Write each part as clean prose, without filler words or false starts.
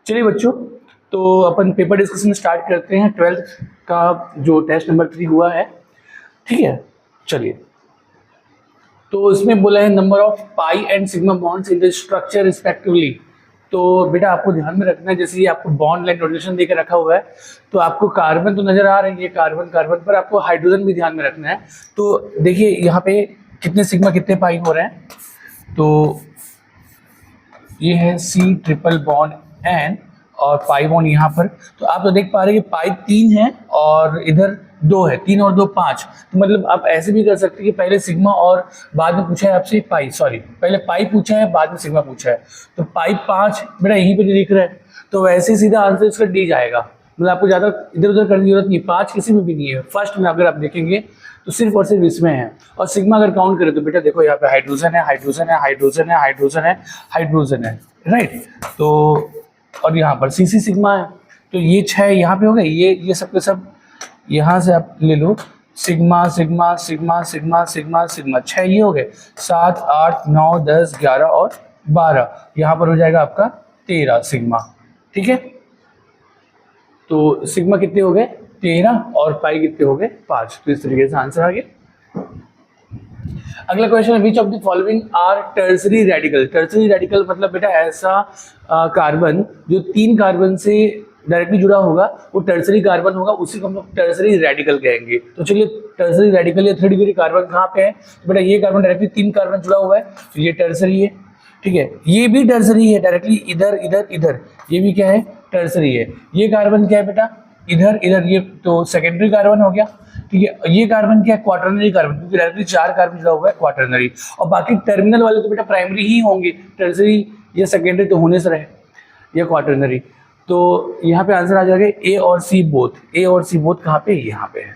चलिए बच्चों, तो अपन पेपर डिस्कशन स्टार्ट करते हैं। 12th का जो टेस्ट नंबर 3 हुआ है, ठीक है। चलिए, तो इसमें बोला है number of pi and sigma bonds in the structure respectively. तो बेटा आपको ध्यान में रखना है, जैसे ये आपको बॉन्ड लाइन नोटेशन देकर रखा हुआ है, तो आपको कार्बन तो नजर आ रही है, कार्बन कार्बन पर आपको हाइड्रोजन भी ध्यान में रखना है। तो देखिए यहाँ पे कितने सिग्मा कितने पाई हो रहे हैं, तो ये है C ट्रिपल बॉन्ड N और पाई बॉन्ड यहाँ पर। तो आप तो देख पा रहे हैं कि पाई 3 है और इधर 2 है, 3 और 2 5। तो मतलब आप ऐसे भी कर सकते हैं कि पहले सिग्मा और बाद में पूछा है आपसे पाई, सॉरी पहले पाई पूछा है बाद में सिग्मा पूछा है, तो पाई 5 बेटा यहीं पे दिख रहा है, तो वैसे ही सीधा आंसर इसका डी जाएगा। मतलब आपको ज़्यादा इधर उधर करने की जरूरत नहीं, 5 किसी में भी नहीं है। फर्स्ट में अगर आप देखेंगे तो सिर्फ और सिर्फ इसमें है। और सिग्मा अगर काउंट करें तो बेटा देखो यहाँ पे हाइड्रोजन है, हाइड्रोजन है, हाइड्रोजन है, हाइड्रोजन है, हाइड्रोजन है, राइट। तो और यहाँ पर सीसी सिग्मा है, तो ये 6 यहाँ पे हो गए। ये सब के सब यहाँ से आप ले लो, sigma sigma sigma sigma sigma sigma 6 ये हो गए, 7 8 9 10 11 और 12, यहाँ पर हो जाएगा आपका 13 सिग्मा, ठीक है। तो सिग्मा कितने हो गए 13 और पाई कितने हो गए 5। तो इस तरीके से आंसर आ गया। अगला क्वेश्चन है, which of the following are tertiary radical. Tertiary radical मतलब बेटा ऐसा कार्बन जो 3 कार्बन से डायरेक्टली जुड़ा होगा, वो टर्सरी कार्बन होगा, उसी को हम लोग टर्सरी रेडिकल कहेंगे। तो चलिए, टर्सरी रेडिकल या 3rd डिग्री कार्बन कहाँ पे है, तो बेटा ये कार्बन डायरेक्टली 3 कार्बन जुड़ा हुआ है, तो ये टर्सरी है, ठीक है। ये भी टर्सरी है, डायरेक्टली इधर इधर इधर, ये भी क्या है टर्सरी है। ये कार्बन क्या है बेटा इधर इधर, ये तो सेकेंडरी कार्बन हो गया, ठीक है। ये कार्बन क्या है क्वाटरनरी कार्बन, क्योंकि डायरेक्टली 4 कार्बन जुड़ा हुआ है क्वाटरनरी, और बाकी टर्मिनल वाले तो बेटा प्राइमरी ही होंगे, टर्सरी या सेकेंडरी तो होने से रहे या क्वाटरनरी। तो यहाँ पे आंसर आ जाएगा ए और सी बोथ। ए और सी बोथ कहाँ पे, यहाँ पे है।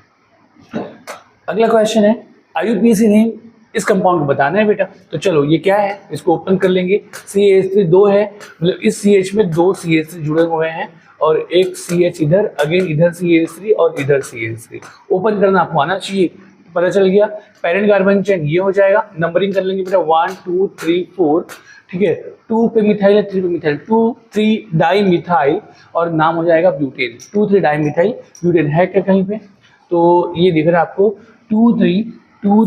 अगला क्वेश्चन है, IUPAC नेम इस कंपाउंड को बताना है बेटा। तो चलो ये क्या है, इसको ओपन कर लेंगे। CH3 2 है, मतलब इस CH में 2 CH3 जुड़े हुए हैं और एक CH इधर, अगेन इधर CH3 और इधर CH3। ओपन करना आपको आना चाहिए, पता चल गया। पेरेंट कार्बन चेन ये हो जाएगा, नंबरिंग कर लेंगे बेटा 1 2 3 4, ठीक है। 2 पे मिथाइल है, 3 पे मिथाइल, 2 3 डाई मिथाइल और नाम हो जाएगा ब्यूटेन। 2 3 डाई मिथाइल ब्यूटेन है क्या कहीं पे, तो ये दिख रहा है आपको 2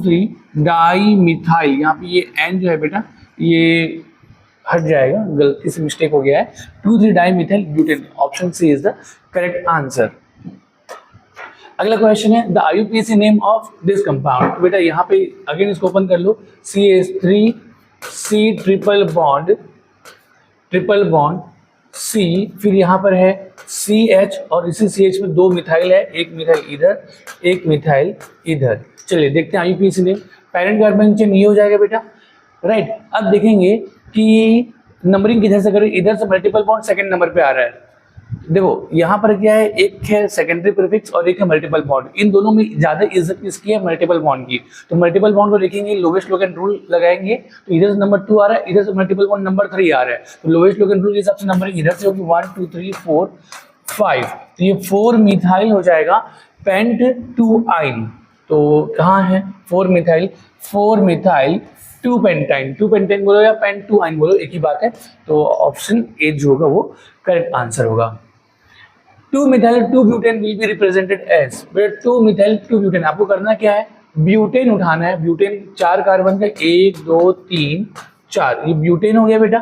3 डाई मिथाइल। यहाँ पे ये N जो है बेटा ये हट जाएगा, गलती से मिस्टेक हो गया है। 2 3 dimethyl butane, option C is the correct answer. अगला क्वेश्चन है, the IUPAC name of this compound. तो बेटा यहाँ पे अगेन इसको ओपन कर लो, CH3 C triple bond C, फिर यहाँ पर है CH और इसी CH में 2 मिथाइल है, एक मिथाइल इधर एक मिथाइल इधर। चलिए देखते हैं IUPAC name. Parent carbon chain ये हो जाएगा बेटा, राइट। अब देखेंगे कि नंबरिंग किधर से करें, इधर से मल्टीपल बॉन्ड सेकंड नंबर पे आ रहा है। देखो यहाँ पर क्या है, एक है सेकेंडरी प्रीफिक्स और एक है मल्टीपल बॉन्ड। इन दोनों में ज्यादा इज्जत किसकी है, मल्टीपल बॉन्ड की। तो मल्टीपल बॉन्ड को देखेंगे, लोवेस्ट लोगेन रूल लगाएंगे, तो इधर से नंबर 2 आ रहा है, इधर से मल्टीपल बॉन्ड नंबर 3 आ रहा है, तो लोवेस्ट लोगेन रूल के हिसाब से नंबरिंग इधर से होगी 1 2 3 4 5। तो ये 4 मिथाइल हो जाएगा पेंट 2 आइन। तो कहाँ है 4 मिथाइल 2 पेंटाइन, 2 पेंटाइन बोलो या पेंट 2 आइन बोलो, एक ही बात है। तो ऑप्शन ए जो होगा वो करेक्ट आंसर होगा। 2 methyl 2 butane will be represented as, बेटा 2 मिथाइल 2 ब्यूटेन आपको करना क्या है, ब्यूटेन उठाना है। ब्यूटेन 4 कार्बन का 1 2 3 4, ये ब्यूटेन हो गया बेटा,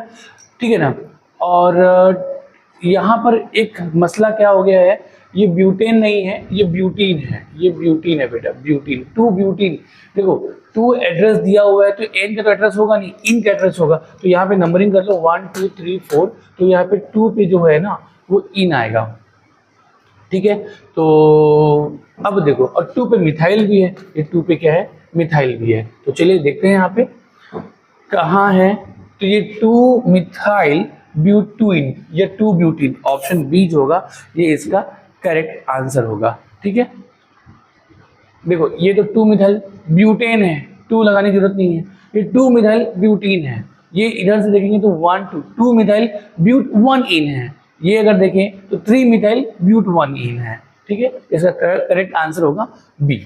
ठीक है ना। और यहाँ पर एक मसला क्या हो गया है, ये ब्यूटेन नहीं है, ये ब्यूटीन है, ये ब्यूटीन है बेटा, ब्यूटीन 2 ब्यूटीन। देखो 2 एड्रेस दिया हुआ है, तो N का तो एड्रेस होगा नहीं, इन का एड्रेस होगा। तो यहाँ पे नंबरिंग कर लो 1 2 3 4, तो यहाँ पे 2 पे जो है ना वो इन आएगा, ठीक है। तो अब देखो, और 2 पे मिथाइल भी है, ये 2 पे क्या है मिथाइल भी है। तो चलिए देखते हैं यहाँ पे कहाँ है, तो ये 2 मिथाइल ब्यूटीन या 2 ब्यूटीन, ऑप्शन बी जो होगा ये इसका करेक्ट आंसर होगा, ठीक है। देखो ये तो 2 मिथाइल ब्यूटेन है, 2 लगाने की जरूरत नहीं है, ये 2 मिथाइल ब्यूटीन है। ये इधर से देखेंगे तो 1 2 मिथाइल ब्यूट 1 इन है, ये अगर देखें तो 3 मिथाइल ब्यूट 1 इन है, ठीक है। इसका करेक्ट आंसर होगा B.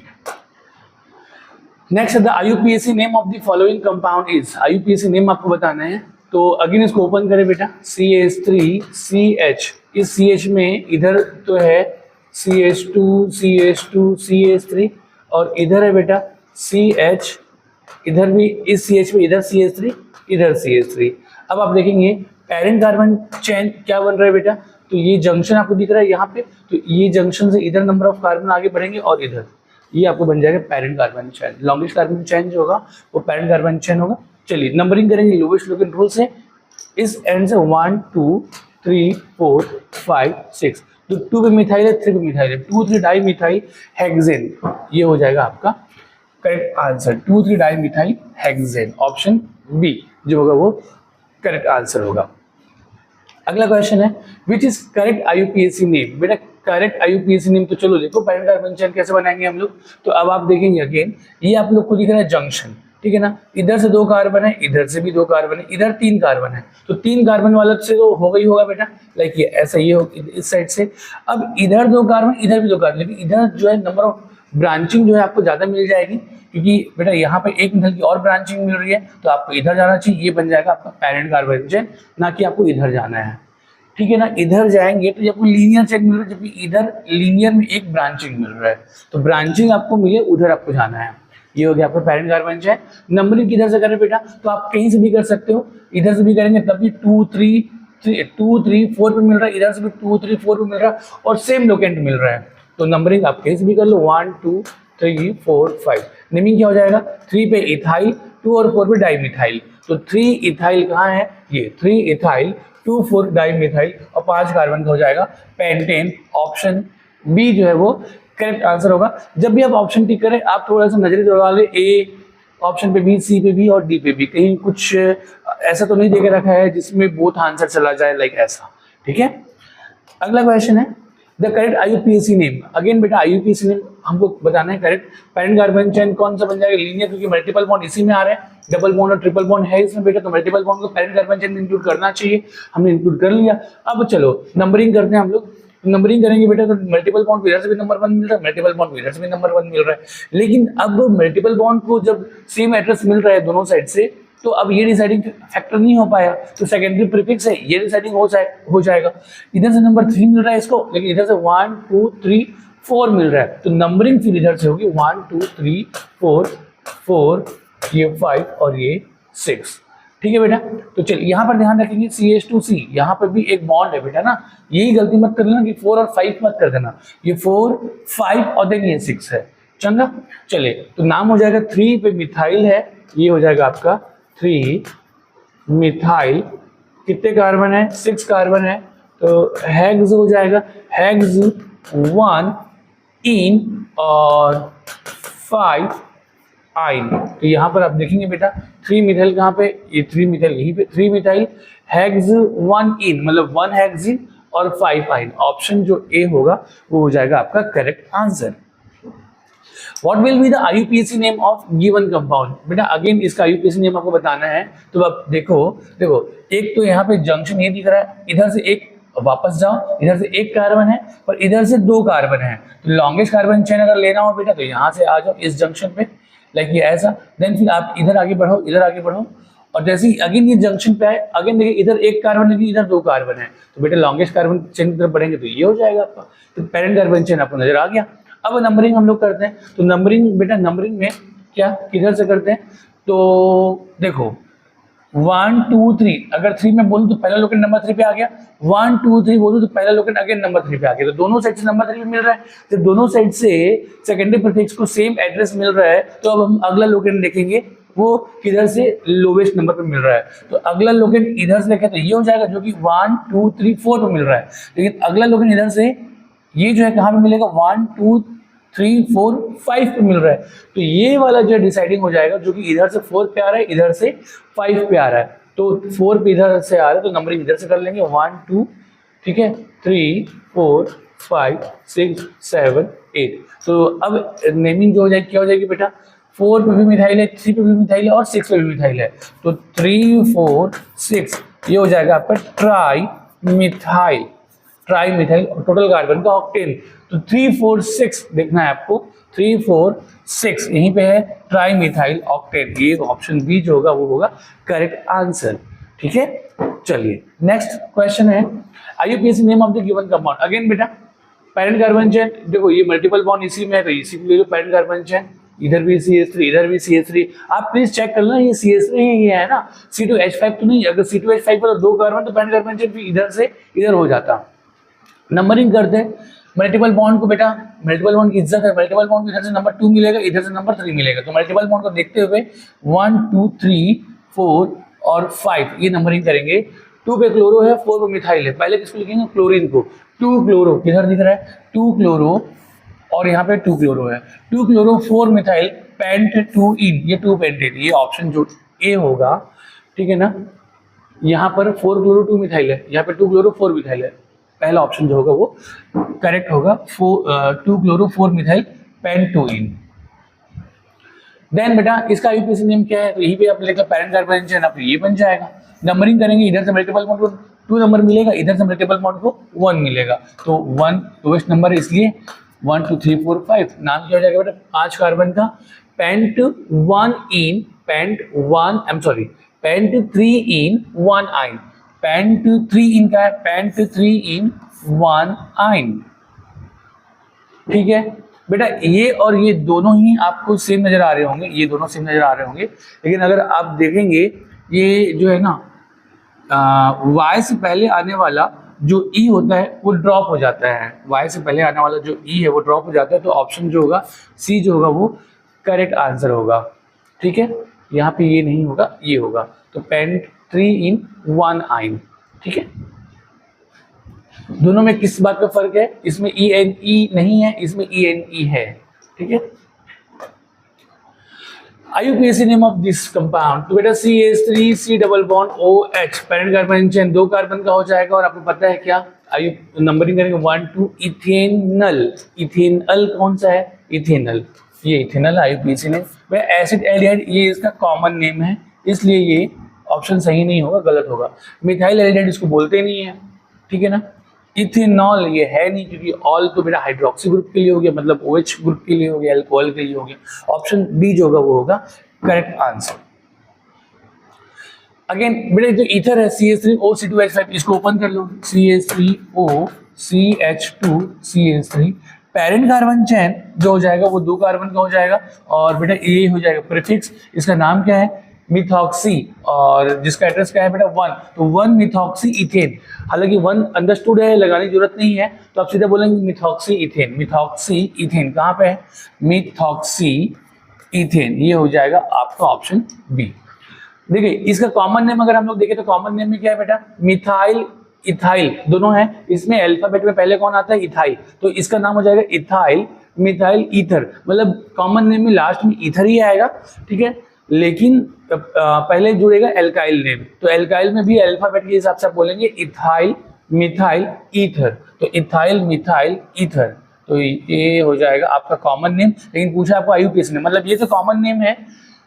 Next the IUPAC name of the following compound is. IUPAC name आपको बताना है, तो अगेन इसको ओपन करें बेटा, CH3CH, इस CH में इधर तो है CH2 CH2 CH3 और इधर है बेटा CH, इधर भी इस CH में इधर CH3 इधर CH3। अब आप देखेंगे पेरेंट कार्बन चेन क्या बन रहा है बेटा, तो ये जंक्शन आपको दिख रहा है यहाँ पे, तो ये जंक्शन से इधर नंबर ऑफ कार्बन आगे बढ़ेंगे और इधर ये आपको बन जाएगा parent carbon chain. Longest carbon chain जो होगा वो पेरेंट कार्बन चेन होगा। चलिए नंबरिंग करेंगे लोवेस्ट लोकेंट रूल से, इस एंड से 1 2 3 4 5 6, तो 2 पे मिथाइल है, 3 पे मिथाइल है, 2,3 डाई मिथाइल हेक्सेन, ये हो जाएगा आपका correct answer, 2,3 dimethyl hexane, option B जो होगा वो करेक्ट आंसर होगा। अगला क्वेश्चन है which is correct IUPAC name. बेटा करेक्ट IUPAC नेम, तो चलो देखो पेरेंट कार्बन चेन कैसे बनाएंगे हम लोग। तो अब आप देखेंगे अगेन ये आप लोग को दिख रहा है जंक्शन, ठीक है ना, इधर से 2 कार्बन है, इधर से भी 2 कार्बन है, इधर 3 कार्बन है, तो 3 कार्बन वाला से तो होगा ही होगा बेटा, लाइक ये ऐसा ये हो इस साइड से। अब इधर 2 कार्बन, इधर भी 2 कार्बन, लेकिन इधर जो है नंबर ऑफ ब्रांचिंग जो है आपको ज्यादा मिल जाएगी, क्योंकि बेटा यहाँ पे एक मिथाइल की और ब्रांचिंग मिल रही है, तो आपको इधर जाना चाहिए, ये बन जाएगा आपका पेरेंट कार्बन चेन, ना कि आपको इधर जाना है, ठीक है ना। इधर जाएंगे तो आपको लीनियर चेन मिल रहा है, जबकि इधर लीनियर में एक ब्रांचिंग मिल रहा है, तो ब्रांचिंग आपको मिले उधर आपको जाना है। ये हो गया आपका पेरेंट कार्बन चेन। नंबरिंग किधर से करें बेटा, तो आप कहीं से भी कर सकते हो, इधर से भी करेंगे तब भी 2 3 4 पे मिल रहा है, इधर से भी 2 3 4 पे मिल रहा है और सेम लोकेंट मिल रहा है, तो नंबरिंग आप कहीं से भी कर लो 1 2 3 4 5। नेमिंग क्या हो जाएगा, 3 पे इथाइल, 2 और 4 पे डाइमिथाइल, तो 3 इथाइल कहाँ है, ये 3 इथाइल 2 4 डाइमिथाइल और 5 कार्बन का हो जाएगा पेंटेन, ऑप्शन बी जो है वो करेक्ट आंसर होगा। जब भी आप ऑप्शन टिक करें आप थोड़ा सा नजरें दौड़ा ले, ए ऑप्शन पे बी, सी पे बी और डी पे बी, कहीं कुछ ऐसा तो नहीं देके रखा है जिसमें बोथ आंसर चला जाए लाइक ऐसा, ठीक है। अगला क्वेश्चन है the correct IUPAC name. Again बेटा IUPAC नेम हमको बताना है करेक्ट। पेरेंट कार्बन चेन कौन सा बन जाएगा, लीनियर, क्योंकि मल्टीपल बॉन्ड इसी में आ रहे हैं, डबल बॉन्ड और ट्रिपल बॉन्ड है इसमें बेटा, तो मल्टीपल बॉन्ड को पेरेंट कार्बन चेन में इंक्लूड करना चाहिए, हमने इंक्लूड कर लिया। अब चलो नंबरिंग करते हैं हम लोग, नंबरिंग करेंगे बेटा, तो मल्टीपल बॉन्ड इधर से भी नंबर 1 मिल रहा है, मल्टीपल बॉन्ड इधर से भी नंबर 1 मिल रहा है, लेकिन अब मल्टीपल बॉन्ड को जब सेम एड्रेस मिल रहा है दोनों साइड से, तो अब ये डिसाइडिंग फैक्टर नहीं हो पाया, तो सेकेंडरी प्रीफिक्स है, ये डिसाइडिंग हो जाएगा। इधर से नंबर 3 मिल रहा है इसको, लेकिन इधर से 1 2 3 4 मिल रहा है, तो नंबरिंग फिर इधर से होगी 1 2 3 4 ये 5 और ये 6, ठीक है बेटा। तो चलिए यहाँ पर ध्यान रखेंगे CH2C, यहाँ पर भी एक बॉन्ड है बेटा ना, यही गलती मत कर लेना कि 4 और 5 मत कर देना, ये 4 5 और देन ये 6 है, चंगा। चलिए तो नाम हो जाएगा 3 पे मिथाइल है, ये हो जाएगा आपका 3 मिथाइल, कितने कार्बन है, 6 कार्बन है, तो हेक्स हो जाएगा, हेक्स 1 इन और 5 आइन। तो यहाँ पर आप देखेंगे बेटा 3 मिथाइल कहाँ पे, ये 3 मिथाइल यहीं पे, 3 मिथाइल हेक्स 1 इन, मतलब 1 हेक्सिन और 5 आइन, ऑप्शन जो ए होगा वो हो जाएगा आपका correct answer. What will be the IUPAC name of given compound? बेटा अगेन इसका IUPAC नेम आपको बताना है, तो अब देखो एक तो यहाँ पे जंक्शन ये दिख रहा है, इधर से एक वापस जाओ, इधर से एक कार्बन है और इधर से 2 कार्बन है, तो लॉन्गेस्ट कार्बन चेन अगर लेना हो बेटा तो यहाँ से आ जाओ इस जंक्शन पे, लाइक ये ऐसा, देन फिर आप इधर आगे बढ़ो और जैसे ही अगेन ये जंक्शन पे आए, अगेन देखिए इधर एक कार्बन है, इधर 2 कार्बन है, तो बेटा लॉन्गेस्ट कार्बन चेन की तरफ बढ़ेंगे तो ये हो जाएगा आपका, तो पेरेंट कार्बन चेन आपको नजर आ गया। अब नंबरिंग हम लोग करते हैं, तो नंबरिंग बेटा नंबरिंग में क्या किधर से करते हैं, तो देखो 1 2 3, अगर 3 में बोलूँ तो पहला लोकेंट नंबर 3 पे आ गया, 1 2 3 बोलूँ तो पहला लोकेंट अगेन नंबर 3 पे आ गया, तो दोनों साइड से नंबर 3 पे मिल रहा है, तो दोनों साइड से सेकेंडरी प्रीफिक्स को सेम एड्रेस मिल रहा है, तो अब हम अगला लोकेंट देखेंगे वो किधर से लोवेस्ट नंबर पे मिल रहा है, तो अगला लोकेंट इधर से देखें तो ये हो जाएगा जो कि 1 2 3 4 पे मिल रहा है, लेकिन अगला लोकेंट इधर से ये जो है कहाँ पे मिलेगा 1 2 3 4 5 पे मिल रहा है, तो ये वाला जो डिसाइडिंग हो जाएगा, जो कि इधर से 4 पे आ रहा है, इधर से 5 पे आ रहा है, तो 4 पे इधर से आ रहा है तो नंबरिंग इधर से कर लेंगे 1 2, ठीक है, 3 4 5 6 7 8। तो अब नेमिंग जो हो जाएगी क्या हो जाएगी बेटा, 4 पे भी मिथाइल है, 3 पे भी मिथाइल है और 6 पे भी मिथाइल है, तो 3 4 6 ये हो जाएगा आपका ट्राई मिथाइल, टोटल कार्बन का ऑक्टेन, तो 3 4 6 देखना है आपको, 3 4 6 यहीं पे है ट्राई मिथाइल ऑक्टेन, ये ऑप्शन बी जो होगा वो होगा करेक्ट आंसर। ठीक है, चलिए नेक्स्ट क्वेश्चन है IUPAC name of the given compound. Again बेटा पैरेंट कार्बन चेन, देखो ये मल्टीपल बॉन्ड इसी में है तो इसी के लिए पैरेंट कार्बन चेन, इधर भी CH3 इधर भी CH3। आप प्लीज चेक कर लेना ये CH3 है, ये है ना C2H5 तो नहीं। अगर C2H5 पर दो कार्बन तो पैरेंट कार्बन चेन भी इधर से इधर हो जाता। नंबरिंग करते हैं मल्टीपल बॉन्ड को बेटा, मल्टीपल बॉन्ड की इज्जत है, मल्टीपल बॉन्ड को इधर से नंबर 2 मिलेगा, इधर से नंबर 3 मिलेगा। तो मल्टीपल बॉन्ड को देखते हुए 1 2 3 4 और 5 ये नंबरिंग करेंगे। 2 पे क्लोरो है, 4 पे मिथाइल है। पहले किसको लिखेंगे? क्लोरीन को। 2 क्लोरो किधर दिख रहा है? 2 क्लोरो और यहाँ पे 2 क्लोरो है। 2 क्लोरो 4 मिथाइल पेंट 2 इन, ये 2 पेंटेन, ये ऑप्शन जो ए होगा, ठीक है ना। यहाँ पर 4 क्लोरो 2 मिथाइल है, यहाँ पे 2 क्लोरो 4 मिथाइल है। पहला ऑप्शन जो होगा वो करेक्ट होगा। 2 क्लोरो 4 मिथाइल पेंट 2 इन। देन बेटा इसका आईयूपीएसी नेम क्या है? तो यहीं पे आप लेकर पैरेंट कार्बन चेन आप ये बन जाएगा। नंबरिंग करेंगे, इधर से मल्टीपल बॉन्ड को 2 नंबर मिलेगा, इधर से मल्टीपल बॉन्ड को 1 मिलेगा। तो 1 लोएस्ट नंबर है, इसलिए 1 2 3 4 5 नाम क्या हो जाएगा बेटा? 5 कार्बन का pent 1 ene pent 1 I am sorry pent 3 ene 1 yne. Paint 3 इन का है पेंट 3 इन 1 आइन। ठीक है बेटा, ये और ये दोनों ही आपको सेम नजर आ रहे होंगे, ये दोनों सेम नजर आ रहे होंगे। लेकिन अगर आप देखेंगे ये जो है ना Y से पहले आने वाला जो E होता है वो ड्रॉप हो जाता है। Y से पहले आने वाला जो E है वो ड्रॉप हो जाता है। तो ऑप्शन जो होगा C जो होगा वो करेक्ट आंसर होगा। ठीक है, यहाँ पे ये नहीं होगा, ये होगा। तो पेंट 3 इन 1 आइन। ठीक है, दोनों में किस बात का फर्क है? इसमें ENE नहीं है, इसमें ENE है। ठीक है, IUPAC name of this compound, तो बेटा CH3 C double bond OH parent carbon chain 2 carbon का हो जाएगा। और आपको पता है क्या आयु नंबरिंग करेंगे 1 2 इथेनल। इथेनल कौन सा है? इथेनल, ये इथेनल आईयूपीएसी नेम। वह एसिड एल्डिहाइड ये इसका कॉमन नेम है, इसलिए ये ऑप्शन सही नहीं होगा, गलत होगा। मिथाइल एल्डिहाइड इसको बोलते नहीं है। ठीक है ना, इथेनॉल ये है नहीं, क्योंकि ऑल तो बेटा हाइड्रोक्सी ग्रुप के लिए हो गया, मतलब OH ग्रुप के लिए हो गया, अल्कोहल के लिए हो गया। ऑप्शन डी जो होगा वो होगा करेक्ट आंसर। अगेन बेटा जो ईथर है CH3O C2H5, इसको ओपन कर लो। CH3O CH2 CH3 parent carbon chain जो हो जाएगा वो 2 कार्बन का हो जाएगा। और बेटा ये हो जाएगा प्रीफिक्स, इसका नाम क्या है? मिथॉक्सी। और जिसका एड्रेस क्या है बेटा? 1, तो 1 मिथॉक्सी इथेन। हालांकि 1 अंडरस्टूड है, लगाने की जरूरत नहीं है, तो आप सीधा बोलेंगे मिथॉक्सी इथेन। मिथॉक्सी इथेन कहाँ पे है? मिथॉक्सी इथेन, ये हो जाएगा आपका ऑप्शन बी। देखिए इसका कॉमन नेम अगर हम लोग देखें तो कॉमन नेम में क्या है बेटा? मिथाइल इथाइल दोनों है। इसमें अल्फाबेट में पहले कौन आता है? इथाइल, तो इसका नाम हो जाएगा इथाइल मिथाइल ईथर। मतलब कॉमन नेम में लास्ट में ईथर ही आएगा। ठीक है, लेकिन पहले जुड़ेगा एल्काइल नेम, तो एल्काइल में भी अल्फाबेट के हिसाब से आप बोलेंगे इथाइल मिथाइल ईथर। तो इथाइल मिथाइल ईथर, तो ये हो जाएगा आपका कॉमन नेम। लेकिन पूछा आपको आईयूपीएसी नेम, मतलब ये तो कॉमन नेम है,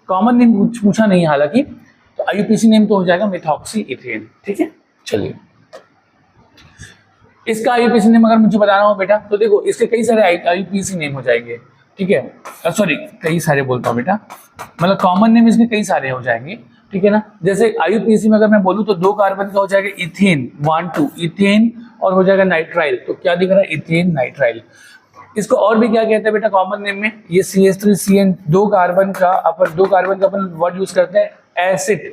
कॉमन नेम पूछा नहीं हालांकि। तो आईयूपीएसी नेम तो हो जाएगा मिथॉक्सी इथेन। ठीक है, चलिए इसका आईयूपीएसी नेम अगर मुझे बताना हो बेटा, तो देखो इसके कई सारे आईयूपीएसी नेम हो जाएंगे। ठीक है, सॉरी कई सारे बोलता हूँ बेटा, मतलब कॉमन नेम इसके कई सारे हो जाएंगे। ठीक है ना, जैसे आईयूपीएसी में अगर मैं बोलूँ तो 2 कार्बन का हो जाएगा इथेन 1 2 इथेन, और हो जाएगा नाइट्राइल। तो क्या दिख रहा है? Ethane nitrile. इसको और भी क्या कहते हैं बेटा कॉमन नेम में? ये CH3CN 2 कार्बन का अपन वर्ड यूज करते हैं एसिड,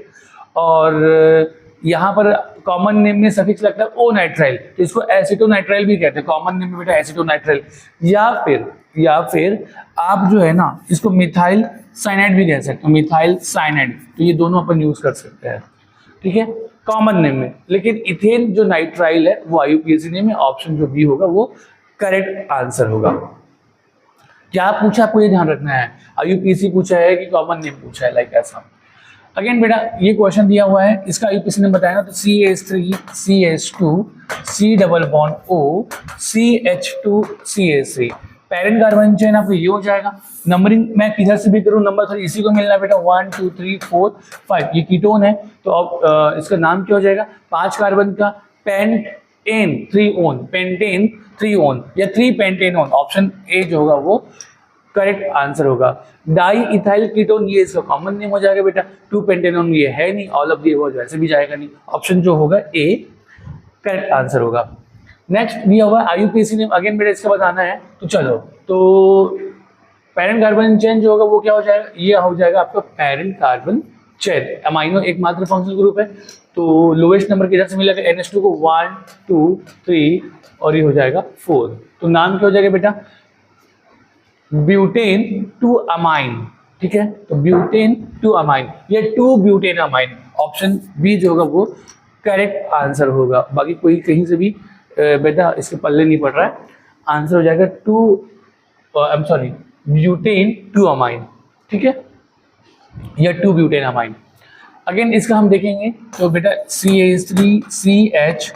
और यहाँ पर कॉमन नेम में सफिक्स लगता है ओ नाइट्राइल, तो इसको एसिटोनाइट्राइल भी कहते हैं। कॉमन नेम में बेटा एसिटोनाइट्राइल, या फिर आप जो है ना इसको मिथाइल साइनाइड भी कह सकते हो, मिथाइल साइनाइड। तो ये दोनों अपन यूज कर सकते हैं। ठीक है, कॉमन नेम में। लेकिन इथेन जो नाइट्राइल है वो आईयूपीएसी नेम है, ऑप्शन जो बी होगा वो करेक्ट आंसर होगा। क्या पूछा आपको ये ध्यान रखना है, आईयूपीएसी पूछा है कि कॉमन नेम पूछा है, लाइक ऐसा। अगेन बेटा ये क्वेश्चन दिया हुआ है, इसका आईयूपीएसी नेम बताया ना, तो CH3 CH2 C double bond O CH2 CH3 parent carbon chain आपको ये हो जाएगा। नंबरिंग मैं किधर से भी करूँ नंबर 3 इसी को मिलना है बेटा, 1 2 3 4 5। ये कीटोन है, तो अब इसका नाम क्या हो जाएगा? 5 कार्बन का पेंटेन 3 ओन, पेंटेन 3 ओन या 3 पेंटेन ओन। ऑप्शन ए जो होगा वो करेक्ट आंसर होगा। डाई इथाइल कीटोन ये इसका कॉमन नेम हो जाएगा बेटा। 2 पेंटेनॉन ये है नहीं, ऑल ऑफ दी अबव वैसे भी जाएगा नहीं, ऑप्शन जो होगा ए करेक्ट आंसर होगा। नेक्स्ट दिया हुआ आईयूपीएसी नेम, अगेन बेटा इसका बताना है। तो चलो, तो पैरेंट कार्बन चेन जो होगा वो क्या हो जाएगा, ये हो जाएगा आपका पैरेंट कार्बन चेन। अमाइनो एकमात्र फंक्शनल ग्रुप है, तो लोएस्ट नंबर किधर से मिलेगा, NH2 को 1 2 3 और ये हो जाएगा 4। तो नाम क्या हो जाएगा बेटा, ब्यूटेन टू अमाइन। ठीक है, तो ब्यूटेन टू अमाइन, ये 2 ब्यूटेन अमाइन, ऑप्शन बी जो होगा वो करेक्ट आंसर होगा। बाकी कोई कहीं से भी बेटा इसके पल्ले नहीं पड़ रहा है, आंसर हो जाएगा 2 ब्यूटेन टू अमाइन। ठीक है, या 2 ब्यूटेन अमाइन। अगेन इसका हम देखेंगे तो बेटा CH3 CH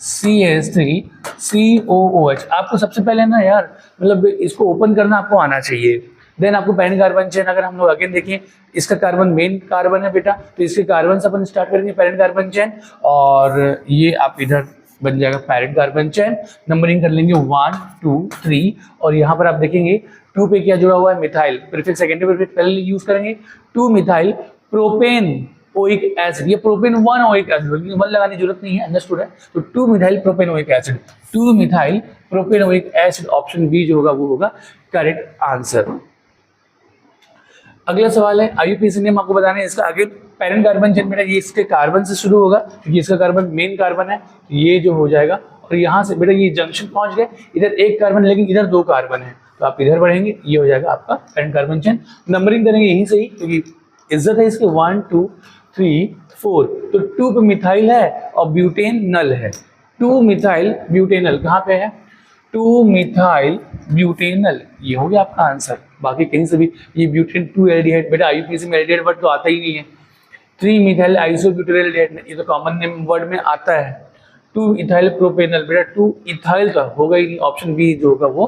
CH3 COOH। आपको सबसे पहले ना यार मतलब इसको ओपन करना आपको आना चाहिए, देन आपको पैरेंट कार्बन चेन। अगर हम लोग अगेन देखें, इसका कार्बन मेन कार्बन है बेटा, तो इसके कार्बन से अपन स्टार्ट करेंगे पैरेंट कार्बन चेन, और ये आप इधर बन जाएगा पैरेंट कार्बन चेन। नंबरिंग कर लेंगे 1 2 3, और यहाँ पर आप देखेंगे 2 पे क्या जुड़ा हुआ है, मिथाइल, प्रीफिक्स सेकेंडरी प्रीफिक्स पहले यूज करेंगे, 2 मिथाइल प्रोपेन ओइक एसिड। ये प्रोपेन 1 ओइक एसिड, वन लगाने की जरूरत नहीं है, अंडरस्टूड है। तो 2 methyl propane oic acid, 2 methyl propane oic acid, option B जो होगा वो होगा करेक्ट आंसर। अगला सवाल है आईयूपीएसी नेम आपको बताना है इसका। आगे पैरेंट कार्बन चेन बेटा ये इसके कार्बन से शुरू होगा, क्योंकि इसका कार्बन मेन कार्बन है, ये जो हो जाएगा। और यहाँ से बेटा ये जंक्शन पहुंच गए, इधर एक कार्बन लेकिन इधर 2 कार्बन है, तो आप इधर बढ़ेंगे, ये हो जाएगा आपका पैरेंट कार्बन चेन। नंबरिंग करेंगे यहीं से ही, क्योंकि इज्जत है इसके 1 2 3 4। तो 2 पे मिथाइल है और ब्यूटेन नल है, 2 मिथाइल ब्यूटेनल कहाँ पे है, 2 मिथाइल ब्यूटेनल, ये हो गया आपका आंसर। बाकी कहीं से भी ये ब्यूटेन 2 एल्डिहाइड, बेटा आईयूपीएसी में एल्डिहाइड वर्ड तो आता ही नहीं है। 3 मिथाइल आइसोब्यूटेनल, ये तो कॉमन नेम वर्ड में आता है। 2 इथाइल प्रोपेनल, बेटा 2 इथाइल का होगा ही नहीं, ऑप्शन बी जो होगा वो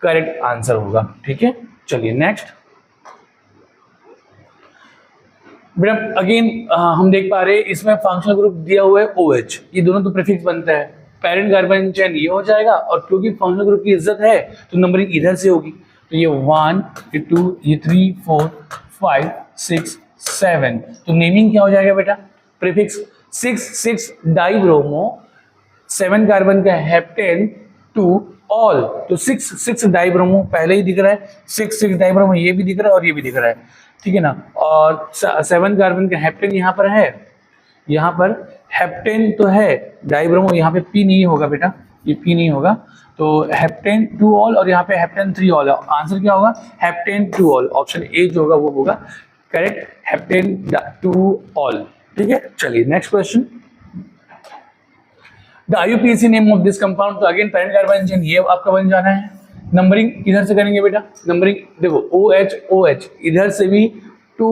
करेक्ट आंसर होगा। ठीक है, चलिए नेक्स्ट बेटा अगेन हम देख पा रहे हैं इसमें फंक्शनल ग्रुप दिया हुआ है OH, ये दोनों तो प्रीफिक्स बनता है। पैरेंट कार्बन चेन ये हो जाएगा, और क्योंकि फंक्शनल ग्रुप की इज्जत है तो नंबरिंग इधर से होगी, तो ये 1 ये 2 ये 3 4 5 6 7। तो नेमिंग क्या हो जाएगा बेटा, प्रीफिक्स 6 डाइब्रोमो, 7 कार्बन का हेप्टेन 2 ऑल, तो 6 डाइब्रोमो पहले ही दिख रहा है, 6 डाइब्रोमो ये भी दिख रहा है और ये भी दिख रहा है, ठीक है ना। और 7 कार्बन का हेप्टेन यहाँ पर है, यहाँ पर हेप्टेन तो है, डाइब्रोमो यहाँ पे P नहीं होगा बेटा, ये P नहीं होगा, तो हेप्टेन 2 ऑल और यहाँ पे हेप्टेन 3 ऑल है। आंसर क्या होगा, हेप्टेन 2 ऑल, ऑप्शन ए जो होगा वो होगा करेक्ट, हेप्टेन 2 ऑल। ठीक है, चलिए next question. The IUPAC name of this compound, तो अगेन पैरेंट कार्बन चेन ये आपका बन जाना है। नंबरिंग किधर से करेंगे बेटा, नंबरिंग देखो OH इधर से भी 2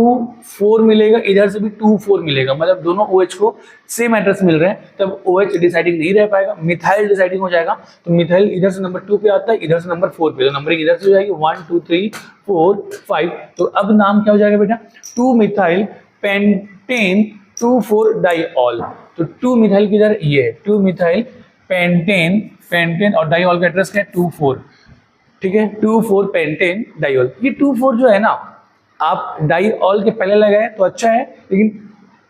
4 मिलेगा, इधर से भी 2 4 मिलेगा, मतलब दोनों OH को सेम एड्रेस मिल रहे हैं, तब OH डिसाइडिंग नहीं रह पाएगा, मिथाइल डिसाइडिंग हो जाएगा। तो मिथाइल इधर से नंबर 2 पे आता है, इधर से नंबर 4 पे, तो नंबरिंग इधर से हो जाएगी 1 2 3 4 5। तो अब नाम क्या हो जाएगा बेटा, 2 मिथाइल पेंटेन 2 4 डाइऑल। तो 2 मिथाइल किधर, ये है 2 मिथाइल पेंटेन और डाइऑल का एड्रेस क्या है 2 4। ठीक है, 2 4 पेंटेन डाइऑल। ये 2 4 जो है ना, आप डाइऑल के पहले लगाए तो अच्छा है, लेकिन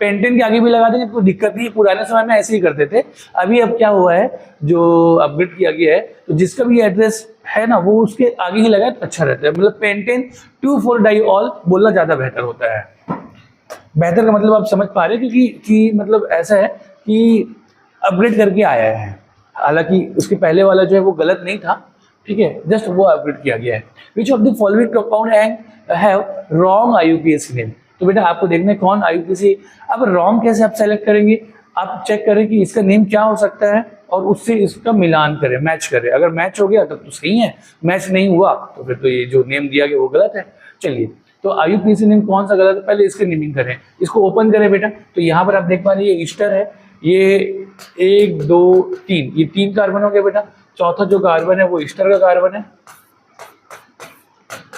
पेंटेन के आगे भी लगा देंगे तो दिक्कत नहीं। पुराने समय में ऐसे ही करते थे, अभी अब क्या हुआ है जो अपग्रेड किया गया है, तो जिसका भी एड्रेस है ना वो उसके आगे ही लगाए तो अच्छा रहता है। मतलब पेंटेन 2 4 डाइऑल बोलना ज्यादा बेहतर होता है। बेहतर का मतलब आप समझ पा रहे हैं, क्योंकि मतलब ऐसा है कि अपग्रेड करके आया है, हालांकि उसके पहले वाला जो है वो गलत नहीं था, ठीक है, जस्ट वो अपग्रेड किया गया है। Which of the following compound have wrong IUPAC name, तो बेटा आपको देखना है कौन आईयूपीएसी। अब रॉन्ग कैसे आप सेलेक्ट करेंगे, आप चेक करें कि इसका नेम क्या हो सकता है और उससे इसका मिलान करें, मैच करें। अगर मैच हो गया तब तो सही है, मैच नहीं हुआ तो फिर तो ये जो नेम दिया गया वो गलत है। चलिए, तो आईयूपीएसी नेम कौन सा गलत है, पहले इसके नेमिंग करें, इसको ओपन करें बेटा। तो यहाँ पर आप देख पा रहे हैं ये ईस्टर है, ये 1 2 3, ये 3 कार्बन हो गया बेटा। चौथा जो कार्बन है वो ईस्टर का कार्बन है,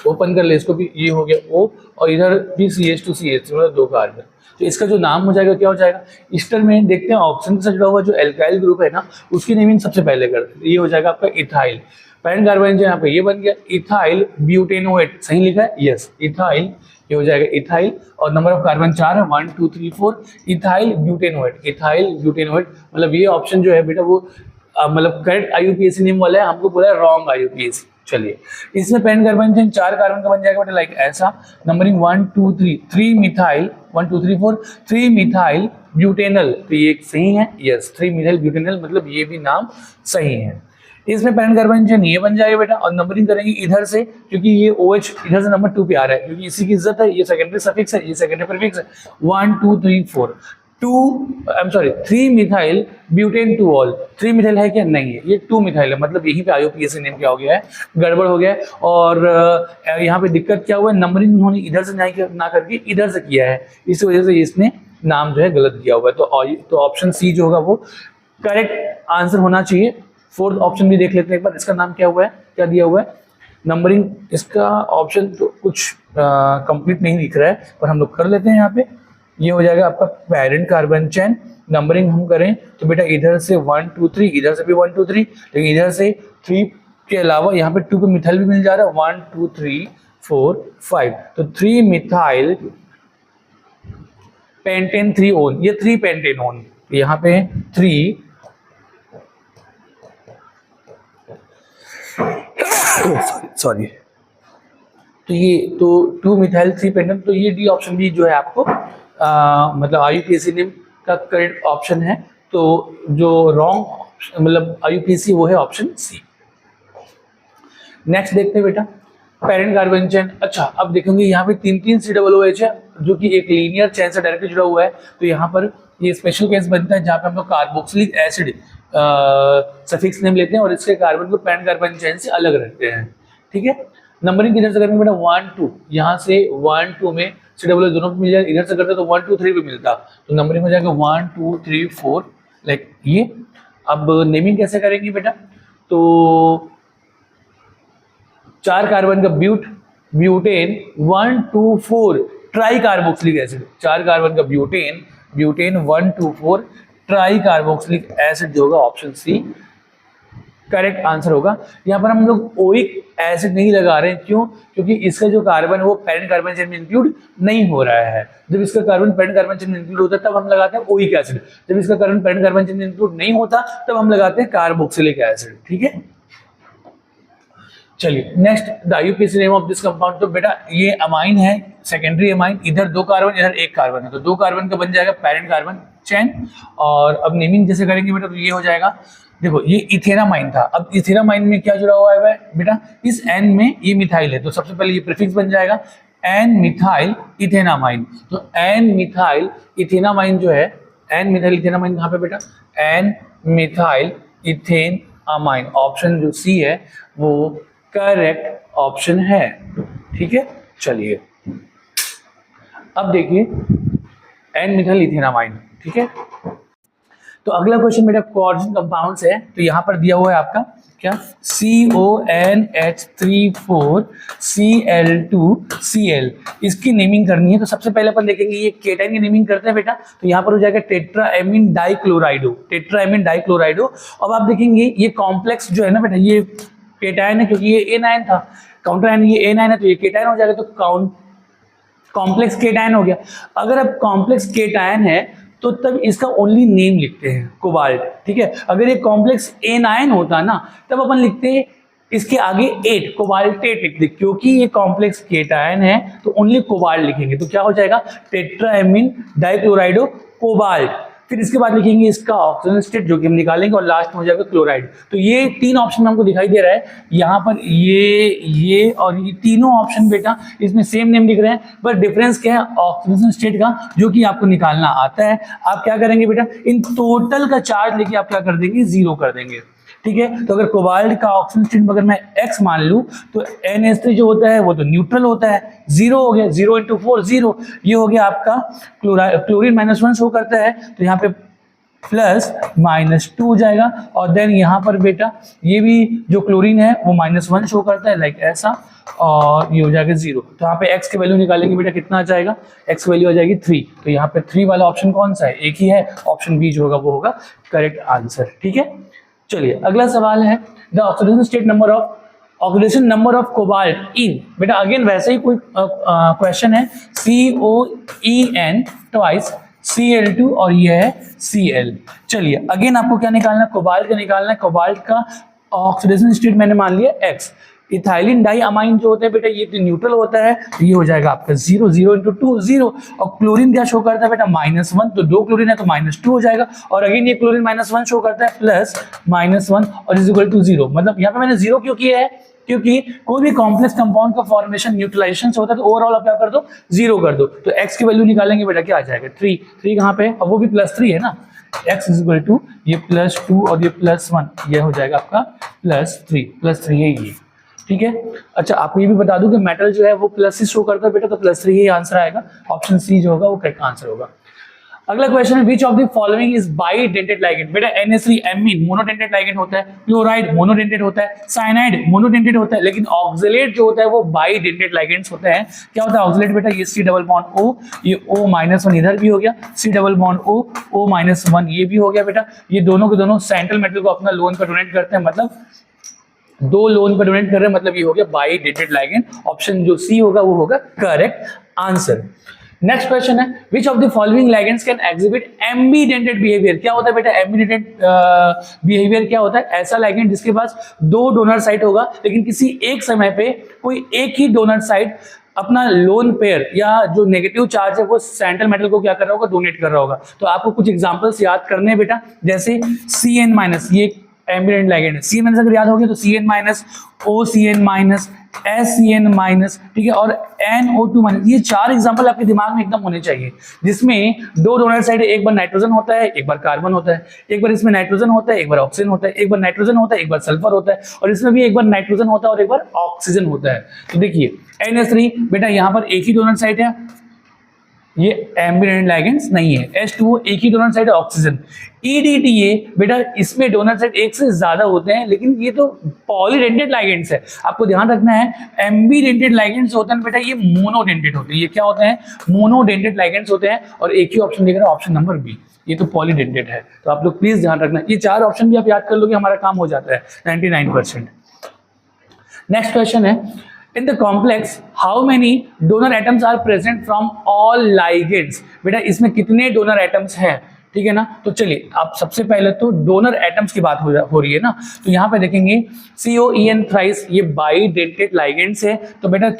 ओपन कर ले इसको भी, ये हो गया O, और इधर भी CH2CH मतलब 2 कार्बन। तो इसका जो नाम हो जाएगा क्या हो जाएगा, ईस्टर में देखते हैं ऑप्शन से जुड़ा हुआ जो एल्काइल ग्रुप है ना उसकी नेमिंग सबसे पहले करते हैं, ये हो जाएगा आपका इथाइल। पैरेंट कार्बन यहाँ पे ये बन गया इथाइल ब्यूटेनोएट, सही लिखा है, यस इथाइल, ये हो जाएगा इथाइल, और नंबर ऑफ कार्बन 4 है 1 2 3 4, इथाइल ब्यूटेनोएट, इथाइल ब्यूटेनोएट, मतलब ये ऑप्शन जो है बेटा वो मतलब करेक्ट IUPAC नेम वाला है, हमको बोला है रॉन्ग IUPAC। चलिए इसमें पैरेंट कार्बन चेन 4 कार्बन का बन जाएगा बेटा लाइक ऐसा, नंबरिंग 1 2 3, 3 मिथाइल 1 2 3 4, 3 मिथाइल ब्यूटेनल, तो ये सही है, यस 3 मिथाइल ब्यूटेनल, मतलब ये भी नाम सही है। इसमें पैरेंट कार्बन चेन ये बन जाएगा बेटा, और नंबरिंग करेंगे इधर से, क्योंकि ये OH इधर से नंबर 2 पे आ रहा है, क्योंकि इसी की इज्जत है, ये सेकेंडरी सफिक्स है, ये सेकेंडरी प्रीफिक्स है। 1 2 3 4, 3 methyl butane two all, 3 methyl है क्या, नहीं है, ये 2 मिथाइल है, मतलब यहीं पे IUPAC नेम क्या हो गया है, गड़बड़ हो गया है। और यहाँ पे दिक्कत क्या हुआ है, नंबरिंग उन्होंने इधर से ना करके इधर से किया है, इस वजह से इसने नाम जो है गलत दिया हुआ है। तो ऑप्शन सी जो होगा वो करेक्ट आंसर होना चाहिए। फोर्थ ऑप्शन भी देख लेते हैं एक बार, इसका नाम क्या हुआ है, क्या दिया हुआ है नंबरिंग, इसका ऑप्शन तो कुछ कंप्लीट नहीं दिख रहा है, पर हम लोग कर लेते हैं यहाँ पे। ये हो जाएगा आपका पैरेंट कार्बन चेन, नंबरिंग हम करें तो बेटा इधर से 1 2 3, इधर से भी 1 2 3, लेकिन इधर से 3 के अलावा यहाँ पे 2 पे मिथाइल भी मिल जा रहा है, 1 2 3 4 5, तो 3 मिथाइल पेंटेन 3 ओन, ये 3 पेंटेन ओन, यहाँ पे 3 सॉरी, तो ये तो 2 मिथाइल 3 पेंटेन, तो ये डी ऑप्शन भी जो है आपको मतलब IUPAC नेम का करेक्ट ऑप्शन है। तो जो रॉन्ग मतलब IUPAC वो है ऑप्शन सी। नेक्स्ट देखते हैं बेटा पैरेंट कार्बन चेन। अच्छा अब देखेंगे यहाँ पे 3 COOH है, जो कि एक लीनियर चेन से डायरेक्टली जुड़ा हुआ है, तो यहाँ पर ये स्पेशल केस बनता है जहाँ पे हम लोग कार्बोक्सिलिक एसिड सफिक्स नेम लेते हैं और इसके कार्बन को पैरेंट कार्बन चेन से अलग रखते हैं, ठीक है। नंबरिंग किधर से करेंगे बेटा 1 2, यहाँ से 1 2 में COOH दोनों पे मिल जाए, इधर से करते तो 1 2 3 पे मिलता, तो नंबरिंग हो जाएगा 1 2 3 4 लाइक ये। अब नेमिंग कैसे करेंगे बेटा, तो 4 कार्बन का butane 1 2 4 try carboxylic acid, 4 carbon का ब्यूटेन 1 2 4 ट्राई कार्बोक्सिलिक एसिड जो होगा ऑप्शन सी करेक्ट आंसर होगा। यहाँ पर हम लोग ओइक एसिड नहीं लगा रहे हैं, क्यों, क्योंकि इसका जो कार्बन है वो पैरेंट कार्बन चेन में इंक्लूड नहीं हो रहा है। जब इसका कार्बन पैरेंट कार्बन चेन में इंक्लूड होता है तब हम लगाते हैं ओइक एसिड, जब इसका कार्बन पैरेंट कार्बन चेन में इंक्लूड नहीं होता तब हम लगाते हैं कार्बोक्सिलिक एसिड, ठीक है। चलिए next the IUPAC name of this compound, तो बेटा ये अमाइन है, सेकेंडरी अमाइन, इधर 2 कार्बन इधर 1 कार्बन है, तो 2 कार्बन का बन जाएगा पैरेंट कार्बन चेन। और अब नेमिंग जैसे करेंगे बेटा तो ये हो जाएगा, देखो ये इथेनामाइन था, अब इथेनामाइन में क्या जुड़ा हुआ है बेटा, इस N में ये मिथाइल है, तो सबसे पहले ये प्रीफिक्स बन जाएगा N मिथाइल इथेनामाइन, तो N मिथाइल इथेनामाइन जो है, N मिथाइल इथेनामाइन कहाँ पे बेटा, N मिथाइल इथेनामाइन, ऑप्शन जो सी है वो करेक्ट ऑप्शन है, ठीक है। चलिए अब देखिए N मिथाइल इथेनामाइन, ठीक है। तो अगला क्वेश्चन मेरा कोऑर्डिनेट कंपाउंड्स है, तो यहाँ पर दिया हुआ है आपका क्या CONH34 Cl2Cl, इसकी नेमिंग करनी है। तो सबसे पहले अपन देखेंगे ये केटाइन की नेमिंग करते हैं बेटा, तो यहाँ पर हो जाएगा टेट्राएमीन डाइक्लोराइडो, टेट्राएमीन डाइक्लोराइडो। अब आप देखेंगे ये कॉम्प्लेक्स जो है ना बेटा, ये केटाइन है क्योंकि ये एनायन था, काउंटर आयन ये एनायन है तो ये केटाइन हो जाएगा, तो कॉम्प्लेक्स केटाइन हो गया। अगर अब कॉम्प्लेक्स केटाइन है तो तब इसका ओनली नेम लिखते हैं कोबाल्ट, ठीक है। अगर ये कॉम्प्लेक्स एनायन होता ना तब अपन लिखते हैं इसके आगे 8 कोबाल्टेट लिख दे, क्योंकि ये कॉम्प्लेक्स केटायन है तो ओनली कोबाल्ट लिखेंगे, तो क्या हो जाएगा टेट्राएमीन डाइक्लोराइडो कोबाल्ट। फिर इसके बाद लिखेंगे इसका ऑक्सीजन स्टेट जो कि हम निकालेंगे, और लास्ट में हो जाएगा क्लोराइड। तो ये 3 ऑप्शन हमको दिखाई दे रहा है यहाँ पर, ये और ये तीनों ऑप्शन बेटा इसमें सेम नेम लिख रहे हैं, बट डिफरेंस क्या है ऑक्सीजन स्टेट का, जो कि आपको निकालना आता है। आप क्या करेंगे बेटा, इन टोटल का चार्ज लेके आप क्या कर देंगे, 0 कर देंगे, ठीक है। तो अगर कोबाल्ट का ऑक्सीजन स्टेट अगर मैं x मान लूं तो NH3 जो होता है वो तो न्यूट्रल होता है, 0 हो गया, 0 × 4 0, ये हो गया आपका क्लोरीन -1 शो करता है, तो यहाँ पे +-2 हो जाएगा। और देन यहाँ पर बेटा ये भी जो क्लोरीन है वो -1 शो करता है, लाइक ऐसा, और ये हो जाएगा 0। तो यहाँ पे x की वैल्यू निकालेंगे बेटा, कितना आ जाएगा, x की वैल्यू आ जाएगी 3, तो यहाँ पे 3 वाला ऑप्शन कौन सा है, एक ही है, ऑप्शन बी जो होगा वो होगा करेक्ट आंसर, ठीक है। चलिए अगला सवाल है the oxidation number of cobalt in, बेटा अगेन वैसे ही कोई क्वेश्चन है, COEN ट्वाइस Cl2 और ये है Cl। चलिए अगेन आपको क्या निकालना है, कोबाल्ट का निकालना है। कोबाल्ट का ऑक्सीडेशन स्टेट मैंने मान लिया X। इथाइलिन डाई अमाइन जो होते हैं बेटा ये तो न्यूट्रल होता है, तो ये हो जाएगा आपका 0 0 × 2 0। और क्लोरीन क्या शो करता है बेटा -1, तो 2 क्लोरीन है तो -2 हो जाएगा। और अगेन ये क्लोरीन -1 शो करता है +-1 और इज इक्वल टू 0। मतलब यहाँ पे मैंने 0 क्यों किया है, क्योंकि कोई भी कॉम्प्लेक्स कंपाउंड का फॉर्मेशन न्यूट्रलाइजेशन से होता है तो ओवरऑल आप क्या कर दो 0 कर दो। तो x की वैल्यू निकालेंगे बेटा क्या आ जाएगा 3 कहाँ पे है, और वो भी +3 है ना। x इज इक्वल टू ये +2 और ये +1, ये हो जाएगा आपका +3 है ये, ठीक है। अच्छा आपको ये भी बता दूं कि मेटल जो है वो प्लस ही शो करता है बेटा, तो +3 ही आंसर आएगा। ऑप्शन सी जो होगा वो करेक्ट आंसर होगा। अगला क्वेश्चन है which of the following is bidentate ligand. बेटा NH3 एमीन मोनोडेंटेड लाइगेंड होता है, क्लोराइड मोनोडेंटेड होता है, साइनाइड मोनोडेंटेड होता है, लेकिन ऑक्सलेट जो होता है वो बाइडेंटेड लाइगेंड्स होते हैं। क्या होता है ऑक्सलेट बेटा, ये C डबल बॉन्ड O, ये O-1 इधर भी हो गया, C double bond O, O-1 ये भी हो गया बेटा। ये दोनों के दोनों सेंट्रल मेटल को अपना लोन पर डोनेट करते हैं, मतलब 2 लोन पर डोनेट कर रहे हैं, मतलब ये हो गया बाइडेंटेड लाइगेंड। ऑप्शन जो सी होगा वो होगा करेक्ट आंसर। नेक्स्ट क्वेश्चन है which of the following ligands can exhibit एम्बीडेंटेड behaviour. क्या होता है बेटा एम्बीडेंटेड बिहेवियर, क्या होता है ऐसा लाइगेंड जिसके पास 2 डोनर साइट होगा, लेकिन किसी एक समय पे कोई एक ही डोनर साइट अपना लोन पेयर या जो नेगेटिव चार्ज है वो सेंट्रल मेटल को क्या कर रहा होगा, डोनेट कर रहा होगा। तो आपको कुछ एग्जांपल्स याद करने हैं बेटा, जैसे CN-, ये एम्बीडेंट लाइगेंड है। CN- अगर याद हो गया तो CN-, OCN-, SCN-, ठीक है, और NO2-। ये 4 एग्जांपल आपके दिमाग में एकदम होने चाहिए, जिसमें 2 डोनर साइड, एक बार नाइट्रोजन होता है एक बार कार्बन होता है, एक बार इसमें नाइट्रोजन होता है एक बार ऑक्सीजन होता है, एक बार नाइट्रोजन होता है एक बार सल्फर होता है, और इसमें भी एक बार नाइट्रोजन होता है और एक बार ऑक्सीजन होता है। तो देखिए NH3 बेटा यहाँ पर एक ही डोनर साइड है, ये एम्बीडेंट लाइगेंड्स नहीं है। H2O एक ही डोनर साइड है ऑक्सीजन। EDTA बेटा इसमें डोनर साइड एक से ज्यादा होते हैं, लेकिन ये तो पॉलीडेंटेड लाइगेंड्स है। आपको ध्यान रखना है एम्बीडेंटेड लाइगेंड्स होते हैं बेटा ये मोनोडेंटेड होते हैं। ये क्या होते हैं, मोनोडेंटेड लाइगेंड्स होते हैं, और एक ही ऑप्शन दिख रहा है ऑप्शन नंबर बी, ये तो पॉलीडेंटेड है। तो आप लोग प्लीज ध्यान रखना, ये 4 ऑप्शन भी आप याद कर लोगे हमारा काम हो जाता है 99%। नेक्स्ट क्वेश्चन है in the complex how many donor atoms are present from all ligands। बेटा इसमें कितने डोनर एटम्स हैं, ठीक है ना। तो चलिए आप सबसे पहले तो डोनर एटम्स की बात हो रही है ना, तो यहाँ पे देखेंगे COEN थ्राइस ये बाइडेंटेड लाइगेंड्स है। तो बेटा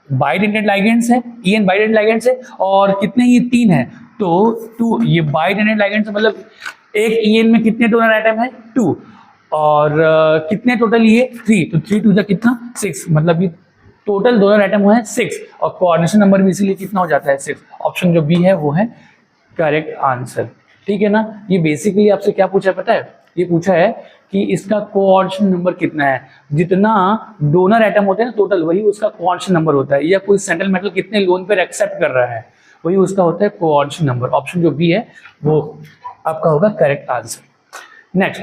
बाइडेंटेड लाइगेंड्स है, EN बाइडेंटेड लाइगेंड्स है, और कितने ये 3 है तो 2 ये बाइडेंटेड लाइगेंड्स, मतलब एक EN में कितने डोनर एटम है 2, और कितने टोटल ये 3, तो 3 2 कितना 6, मतलब ये टोटल डोनर एटम हुआ है 6, और कोऑर्डिनेशन नंबर भी इसीलिए कितना हो जाता है 6। ऑप्शन जो बी है वो है करेक्ट आंसर, ठीक है ना। ये बेसिकली आपसे क्या पूछा है पता है, ये पूछा है कि इसका कोऑर्डिनेशन नंबर कितना है। जितना डोनर एटम होते हैं टोटल वही उसका कोऑर्डिनेशन नंबर होता है, या कोई सेंट्रल मेटल कितने लोन पर एक्सेप्ट कर रहा है वही उसका होता है कोऑर्डिनेशन नंबर। ऑप्शन जो बी है वो आपका होगा correct answer. Next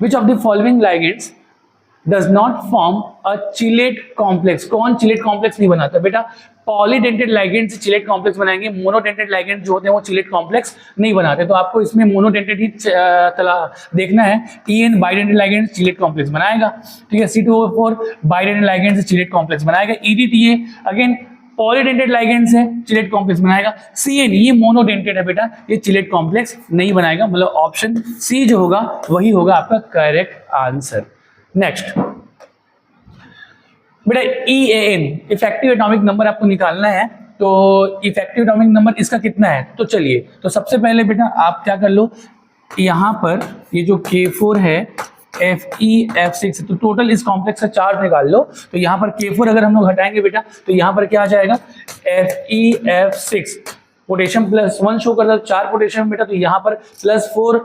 which of the following ligands does not form a chilate complex। कौन चिलेट कॉम्प्लेक्स नहीं बनाता बेटा, पॉलीडेंटेड लाइगेंड से चिलेट कॉम्प्लेक्स बनाएंगे, मोनोडेंटेड लाइगेंड जो होते हैं वो चिलेट कॉम्प्लेक्स नहीं बनाते। तो आपको इसमें मोनोडेंटेड ही देखना है। EN bidentate ligand chelate complex बनाएगा, ठीक है। C2O4 बाइडेंटेड लाइगेंड से चिलेट कॉम्प्लेक्स बनाएगा। EDTA अगेन पॉलीडेंटेड लाइगेंड से चिलेट कॉम्प्लेक्स बनाएगा। CN ये मोनोडेंटेड है बेटा, ये चिलेट कॉम्प्लेक्स नहीं बनाएगा, मतलब ऑप्शन सी जो होगा वही होगा आपका करेक्ट आंसर। नेक्स्ट बेटा EAN इफेक्टिव एटॉमिक नंबर आपको निकालना है। तो इफेक्टिव एटॉमिक नंबर इसका कितना है, तो चलिए तो सबसे पहले बेटा आप क्या कर लो, यहाँ पर ये जो K4 है FeF6, तो टोटल इस कॉम्प्लेक्स का चार्ज निकाल लो। तो यहाँ पर K4 अगर हम लोग हटाएंगे बेटा तो यहाँ पर क्या आ जाएगा FeF6, पोटेशियम +1 शो करता है 4 पोटेशियम बेटा, तो यहाँ पर +4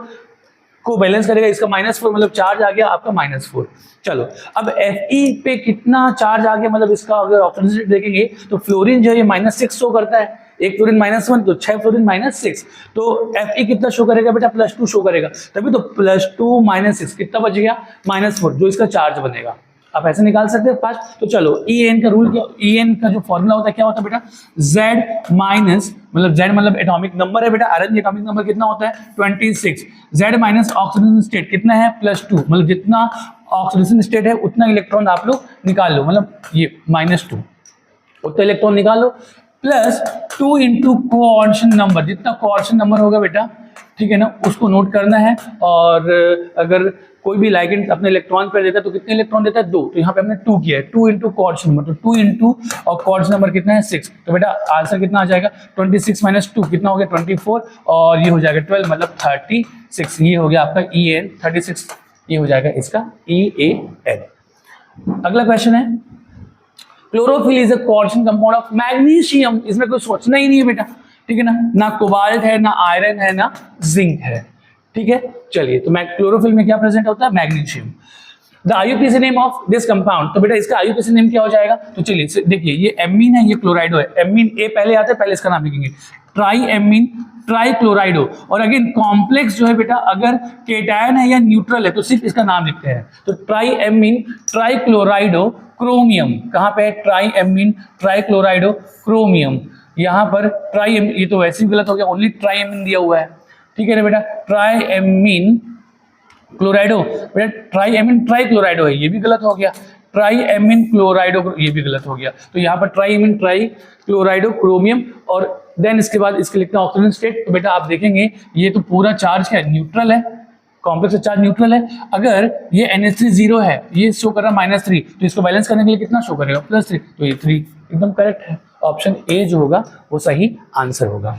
को बैलेंस करेगा, इसका -4 मतलब चार्ज आ गया आपका -4। चलो अब Fe पे कितना चार्ज आ गया, मतलब इसका अगर ऑप्शन देखेंगे तो फ्लोरीन जो है -6 शो करता है, एक फ्लोरीन -1 तो 6 फ्लोरीन -6, तो Fe कितना शो करेगा बेटा +2 शो करेगा, तभी तो +2 - 6 कितना बच गया -4 जो इसका चार्ज बनेगा। आप ऐसे निकाल सकते हैं फास्ट। तो चलो EN का रूल क्या, EN का जो फॉर्मूला होता है क्या होता है बेटा, Z माइनस, मतलब Z मतलब एटॉमिक नंबर है बेटा, आयरन एटॉमिक नंबर कितना होता है 26, Z माइनस ऑक्सीजन स्टेट कितना है +2, मतलब जितना ऑक्सीडेशन स्टेट है उतना इलेक्ट्रॉन आप लोग निकाल लो, मतलब ये -2 उतना इलेक्ट्रॉन निकाल लो, प्लस 2 इंटू कोऑर्डिनेशन नंबर, जितना कोऑर्डिनेशन नंबर होगा बेटा, ठीक है ना, उसको नोट करना है। और अगर कोई भी लाइगेंड अपने इलेक्ट्रॉन पर देता है तो कितने इलेक्ट्रॉन देता है 2, तो यहाँ पे हमने 2 किया है, 2 इंटू कोऑर्डिनेशन नंबर, तो 2 इंटू और कोऑर्डिनेशन नंबर कितना है 6, तो बेटा आंसर कितना आ जाएगा 26 माइनस 2 कितना हो गया 24, और ये हो जाएगा 12 मतलब 36, ये हो गया आपका EN 36, ये हो जाएगा इसका EAN। अगला क्वेश्चन है, chlorophyll is a coordination compound of magnesium, इसमें कोई सोचना ही नहीं है बेटा, ठीक है ना कोबाल्ट है, ना आयरन है, ना जिंक है, ठीक है। चलिए, तो क्लोरोफिल में क्या प्रेजेंट होता है, magnesium. The IUPAC name of this compound, तो बेटा इसका IUPAC नेम क्या हो जाएगा, तो चलिए देखिए, ये एमीन है, ये क्लोराइडो है, एमीन ए पहले आता है, पहले इसका नाम लिखेंगे ट्राई एमीन ट्राई क्लोराइडो। और अगेन कॉम्प्लेक्स जो है बेटा, अगर केटायन है या न्यूट्रल है तो सिर्फ इसका नाम लिखते हैं, तो ट्राई एमीन ट्राई क्लोराइडो क्रोमियम, कहाँ पे है ट्राई एमीन ट्राई क्लोराइडो क्रोमियम, यहाँ पर ट्राई, ये तो वैसे ही गलत हो गया, ओनली ट्राई एमीन दिया हुआ है, ठीक है ना बेटा, ट्राई एमीन क्लोराइडो, बेटा ट्राई एमीन ट्राई क्लोराइडो है, ये भी गलत हो गया, ट्राई एमीन क्लोराइडो ये भी गलत हो गया, तो यहाँ पर ट्राई एमीन ट्राई क्लोराइडो क्रोमियम, और देन इसके बाद इसके लिखना ऑक्सीजन स्टेट। तो बेटा आप देखेंगे ये तो पूरा चार्ज क्या है, न्यूट्रल है, कॉम्प्लेक्स चार्ज न्यूट्रल है। अगर ये NH3 0 है, ये शो कर रहा है -3, तो इसको बैलेंस करने के लिए कितना शो करेगा +3, तो ये 3 एकदम करेक्ट है, ऑप्शन ए जो होगा वो सही आंसर होगा।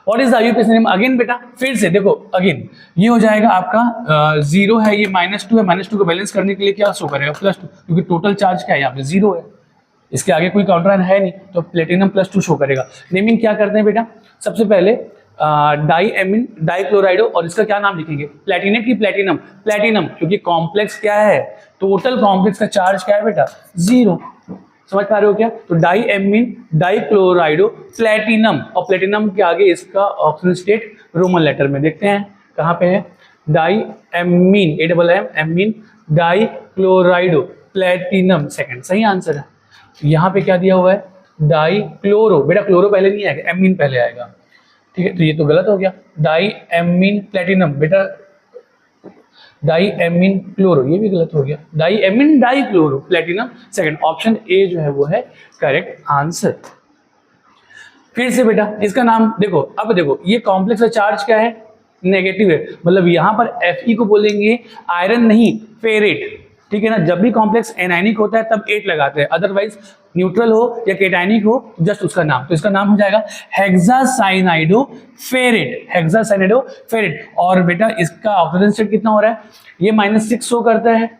What is the IUPAC name, again बेटा फिर से देखो, अगेन ये हो जाएगा आपका 0 है, ये -2 है, -2 को बैलेंस करने के लिए क्या शो करेगा +2, क्योंकि टोटल चार्ज क्या है यहाँ पे 0 है, इसके आगे कोई काउंटर है नहीं, तो प्लेटिनम +2 शो करेगा। नेमिंग क्या करते हैं बेटा, सबसे पहले डाई एमीन डाई क्लोराइडो, और इसका क्या नाम लिखेंगे प्लेटिनेट की प्लेटिनम, प्लेटिनम क्योंकि कॉम्प्लेक्स क्या है, टोटल कॉम्प्लेक्स का चार्ज क्या है बेटा 0, समझ पा रहे हो क्या, तो die amine di chlorido platinum, और प्लेटिनम के आगे इसका ऑक्सीजन स्टेट रोमन लेटर में देखते हैं कहाँ पे है, di amine AMM amine di chlorido platinum, second सही आंसर है। यहाँ पे क्या दिया हुआ है डाई क्लोरो, बेटा क्लोरो पहले नहीं आएगा, एमीन पहले आएगा, ठीक है, तो ये तो गलत हो गया, डाई एमीन प्लेटिनम, बेटा डाई एमीन क्लोरो, ये भी गलत हो गया, diammine dichloro platinum, second option A जो है वो है करेक्ट आंसर। फिर से बेटा इसका नाम देखो, अब देखो ये कॉम्प्लेक्स का चार्ज क्या है नेगेटिव है, मतलब यहाँ पर Fe को बोलेंगे आयरन नहीं फेरेट, ठीक है ना, जब भी कॉम्प्लेक्स एनायनिक होता है तब 8 लगाते हैं, अदरवाइज न्यूट्रल हो या केटायनिक हो जस्ट उसका नाम, तो इसका नाम हो जाएगा हेक्सासाइनाइडो फेरेट, हेक्सासाइनाइडो फेरेट। और बेटा इसका ऑक्सीजन स्टेट कितना हो रहा है, ये -6 शो करता है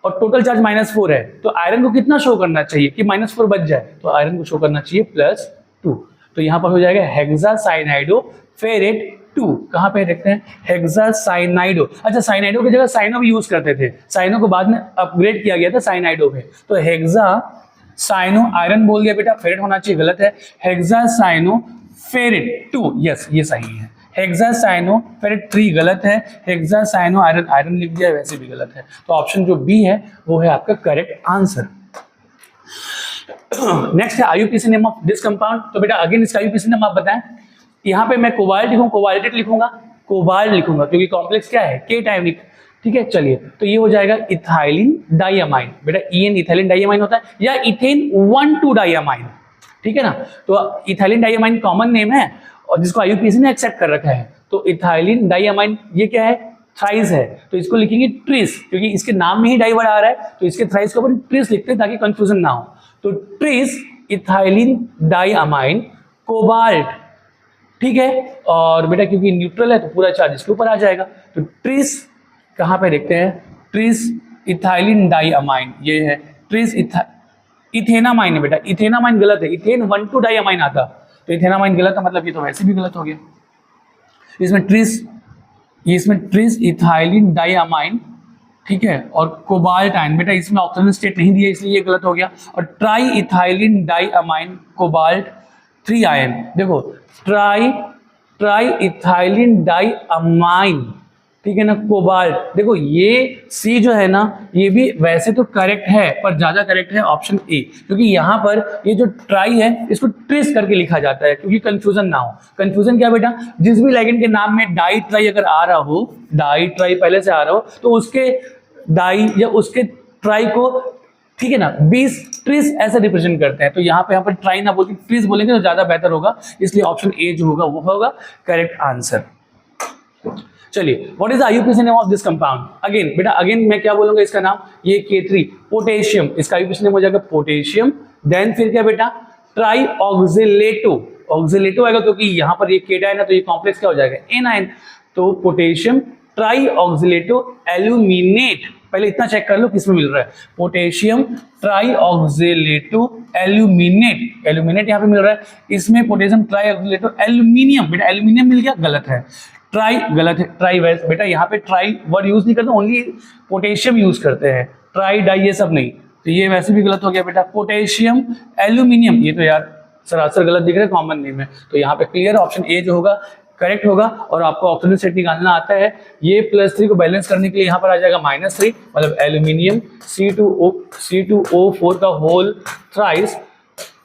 और टोटल चार्ज -4 है, तो आयरन को कितना शो करना चाहिए कि -4 बच जाए, तो आयरन को शो करना चाहिए +2, तो यहाँ पर हो जाएगा हेक्सासाइनाइडो फेरेट 2, कहाँ पे देखते हैं हेक्सासाइनाइडो, अच्छा साइनाइडो की जगह साइनो भी यूज करते थे, साइनो को बाद में अपग्रेड किया गया था साइनाइडो में, तो हेक्सासाइनो आयरन बोल दिया बेटा, फेरेट होना चाहिए, गलत है, हेक्सासाइनो फेरेट 2 यस ये सही है, हेक्सासाइनो फेरेट 3 गलत है, हेक्सासाइनो आयरन आयरन लिख दिया वैसे भी गलत है, तो ऑप्शन जो बी है वो है आपका करेक्ट आंसर। नेक्स्ट है IUPAC name of this compound, तो बेटा अगेन इसका IUPAC नेम आप बताएं, यहाँ पे मैं कोबाल्ट लिखूँ कोबाल्टेट लिखूंगा, कोबाल्ट लिखूंगा क्योंकि कॉम्प्लेक्स क्या है केटायनिक, ठीक है। चलिए तो ये हो जाएगा इथाइलिन डाइअमाइन, बेटा EN इथाइलिन डाइअमाइन होता है, या इथेन 1,2 डाइअमाइन, ठीक है ना, तो इथाइलिन डाइअमाइन कॉमन नेम है और जिसको IUPAC ने एक्सेप्ट कर रखा है, तो इथाइलिन डाइअमाइन ये क्या है थ्राइस है, तो इसको लिखेंगे ट्रिस, क्योंकि इसके नाम में ही डाई वर्ड आ रहा है, तो इसके थ्राइस को अपन ट्रिस लिखते हैं ताकि कंफ्यूजन ना हो, तो ट्रिस इथाइलिन डाइअमाइन कोबाल्ट, ठीक है। और बेटा क्योंकि न्यूट्रल है तो पूरा चार्ज इसके ऊपर आ जाएगा, तो ट्रिस कहाँ पे देखते हैं, ट्रिस इथाइलिन डाइअमाइन, ये है ट्रिस इथेनामाइन है बेटा, इथेनामाइन गलत है, इथेन 1,2 डाइअमाइन आता, तो इथेनामाइन गलत है, मतलब ये तो वैसे भी गलत हो गया, इसमें ट्रिस इथाइलिन डाइअमाइन, ठीक है, और कोबाल्टाइन, बेटा इसमें ऑक्सीजन स्टेट नहीं दिया इसलिए ये गलत हो गया, और try ethylene diamine cobalt 3 ion, देखो ट्राई इथाइलिन डाइअमाइन, ठीक है ना, कोबाल्ट। देखो ये सी जो है ना ये भी वैसे तो करेक्ट है पर ज्यादा करेक्ट है ऑप्शन ए, क्योंकि यहाँ पर ये जो ट्राई है इसको ट्रिस करके लिखा जाता है क्योंकि कंफ्यूजन ना हो। कंफ्यूजन क्या बेटा, जिस भी लिगेंड के नाम में डाई ट्राई अगर आ रहा हो, डाई ट्राई पहले से आ रहा हो, तो उसके डाई या उसके ट्राई को, ठीक है ना, 20 ट्रिस ऐसे रिप्रेजेंट करते हैं। तो यहाँ पे ट्राई ना बोलते ट्रिस बोलेंगे तो ज्यादा बेहतर होगा, इसलिए ऑप्शन ए जो होगा वो होगा करेक्ट आंसर। चलिए, what is the IUPAC name of this compound? Again बेटा, अगेन मैं क्या बोलूंगा इसका नाम, ये K3 पोटेशियम, इसका आईयूपीएसी नेम हो जाएगा पोटेशियम। देन फिर क्या बेटा, ट्राई ऑक्सिलेटो, ऑक्सिलेटो आएगा क्योंकि यहाँ पर ये केटायन है तो ये कॉम्प्लेक्स क्या हो जाएगा, एनायन। तो पोटेशियम ट्राई ऑक्सिलेटो एल्यूमिनेट, पहले इतना चेक कर लो किसमें मिल रहा है, पोटेशियम ट्राई ऑक्सिलेटो एल्यूमिनेट, एल्यूमिनेट यहाँ पे मिल रहा है, इसमें पोटेशियम ट्राई ऑक्सिलेटो एल्यूमिनियम, बेटा एल्यूमिनियम मिल गया, गलत है, ट्राई गलत है, ट्राई वैसे बेटा यहाँ पे ट्राई वर्ड यूज नहीं करते, ओनली पोटेशियम यूज करते हैं, ट्राई डाई ये सब नहीं, तो ये वैसे भी गलत हो गया बेटा। पोटेशियम एल्यूमिनियम, ये तो यार सरासर गलत दिख रहा है कॉमन नेम है, तो यहाँ पे क्लियर ऑप्शन ए जो होगा करेक्ट होगा। और आपको ऑक्सीजन सेट निकालना आता है, ये +3 को बैलेंस करने के लिए यहाँ पर आ जाएगा -3, मतलब एल्यूमिनियम C2O4 का होल थ्राइस,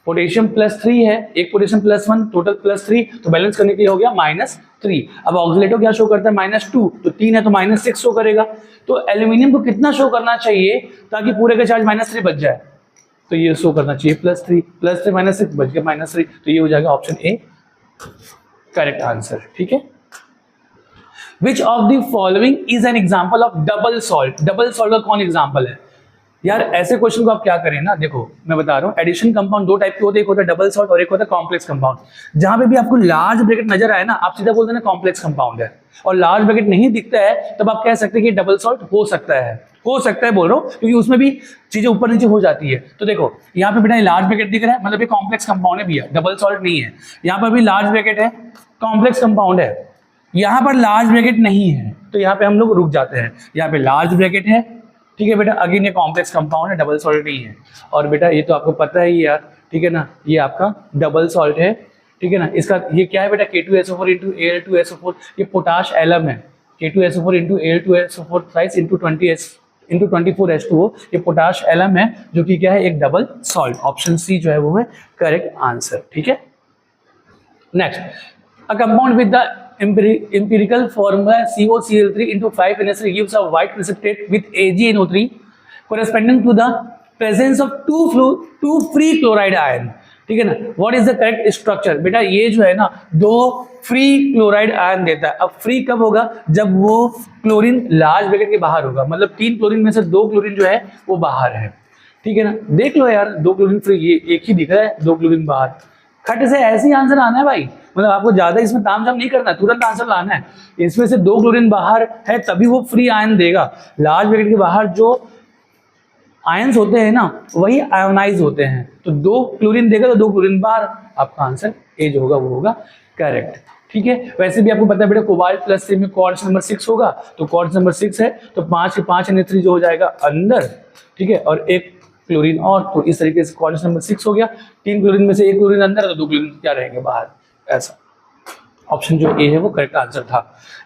पोटेशियम +3 है, एक पोटेशियम +1, टोटल +3, तो बैलेंस करने के लिए हो गया -3। अब ऑक्सिलेटो क्या शो करता है, -2, तो 3 है तो -6 शो करेगा। तो एल्यूमिनियम को कितना शो करना चाहिए ताकि पूरे का चार्ज -3 बच जाए, तो ये शो करना चाहिए +3 -6 बच गया -3, तो ये हो जाएगा ऑप्शन ए करेक्ट आंसर। ठीक है, which of the following is an example of double salt? Double salt का कौन एग्जाम्पल है यार? ऐसे क्वेश्चन को आप क्या करें ना, देखो मैं बता रहा हूँ, एडिशन कंपाउंड दो टाइप के होते हैं, एक होता है डबल सॉल्ट और एक होता है कॉम्प्लेक्स कंपाउंड। जहां पे भी आपको लार्ज ब्रैकेट नजर आए ना, आप सीधा बोलते हैं ना कॉम्प्लेक्स कंपाउंड है, और लार्ज ब्रैकेट नहीं दिखता है तब आप कह सकते हैं कि डबल सॉल्ट हो सकता है, बोल रहा हूँ क्योंकि उसमें भी चीजें ऊपर नीचे हो जाती है। तो देखो यहाँ पे बेटा लार्ज ब्रैकेट दिख रहा है, मतलब ये कॉम्प्लेक्स कंपाउंड है भैया, डबल सॉल्ट नहीं है। यहाँ पर भी लार्ज ब्रैकेट है, कॉम्प्लेक्स कंपाउंड है। यहाँ पर लार्ज ब्रैकेट नहीं है तो यहाँ पे हम लोग रुक जाते हैं, यहाँ पे लार्ज ब्रैकेट है, ठीक है बेटा, अगेन ये कॉम्प्लेक्स कंपाउंड है, डबल सॉल्ट नहीं है। और बेटा ये तो आपको पता है यार, ठीक है ना, ये आपका डबल सॉल्ट है, ठीक है ना। इसका ये क्या है बेटा, K2SO4 × Al2SO4, ये पोटाश एलम है, K2SO4 × Al2SO4 थ्राइस × 24H2O, ये पोटाश एलम है जो कि क्या है, एक डबल सॉल्ट। ऑप्शन सी जो है वो है करेक्ट आंसर। ठीक है, next, a compound with the empirical formula COCl3 × 5NH3 gives a white precipitate with AgNO3 corresponding to the presence of two free chloride ion। ठीक है ना, what is the correct structure? बेटा ये जो है ना, 2 फ्री क्लोराइड आयन देता है। अब फ्री कब होगा, जब वो क्लोरीन लार्ज ब्रैकेट के बाहर होगा, मतलब 3 क्लोरीन में से 2 क्लोरीन जो है वो बाहर है, ठीक है ना। देख लो यार, 2 क्लोरीन फ्री, ये एक ही दिख रहा है, 2 क्लोरीन बाहर। खट से ऐसे ही आंसर आना है भाई, मतलब आपको ज्यादा इसमें तामझाम नहीं करना है, तुरंत आंसर लाना है। इसमें से 2 क्लोरीन बाहर है तभी वो फ्री आयन देगा। लार्ज ब्रैकेट के बाहर जो आयंस होते हैं ना वही आयोनाइज होते हैं, तो 2 क्लोरीन देगा तो 2 क्लोरीन बाहर, आपका आंसर ए जो होगा वो होगा करेक्ट। ठीक है, वैसे भी आपको पता है बेटा कोबाल्ट +3 में क्वार्ट्ज नंबर 6 होगा, तो क्वार्ट्ज नंबर 6 है तो 5 के 5 NH3 जो हो जाएगा अंदर, ठीक है, और 1 क्लोरीन और, तो इस तरीके से क्वार्ट्ज नंबर 6 हो गया। 3 क्लोरीन में से 1 क्लोरीन अंदर तो 2 क्लोरीन क्या रहेंगे बाहर, ऐसा। ऑप्शन जो ए है वो करेक्ट आंसर था।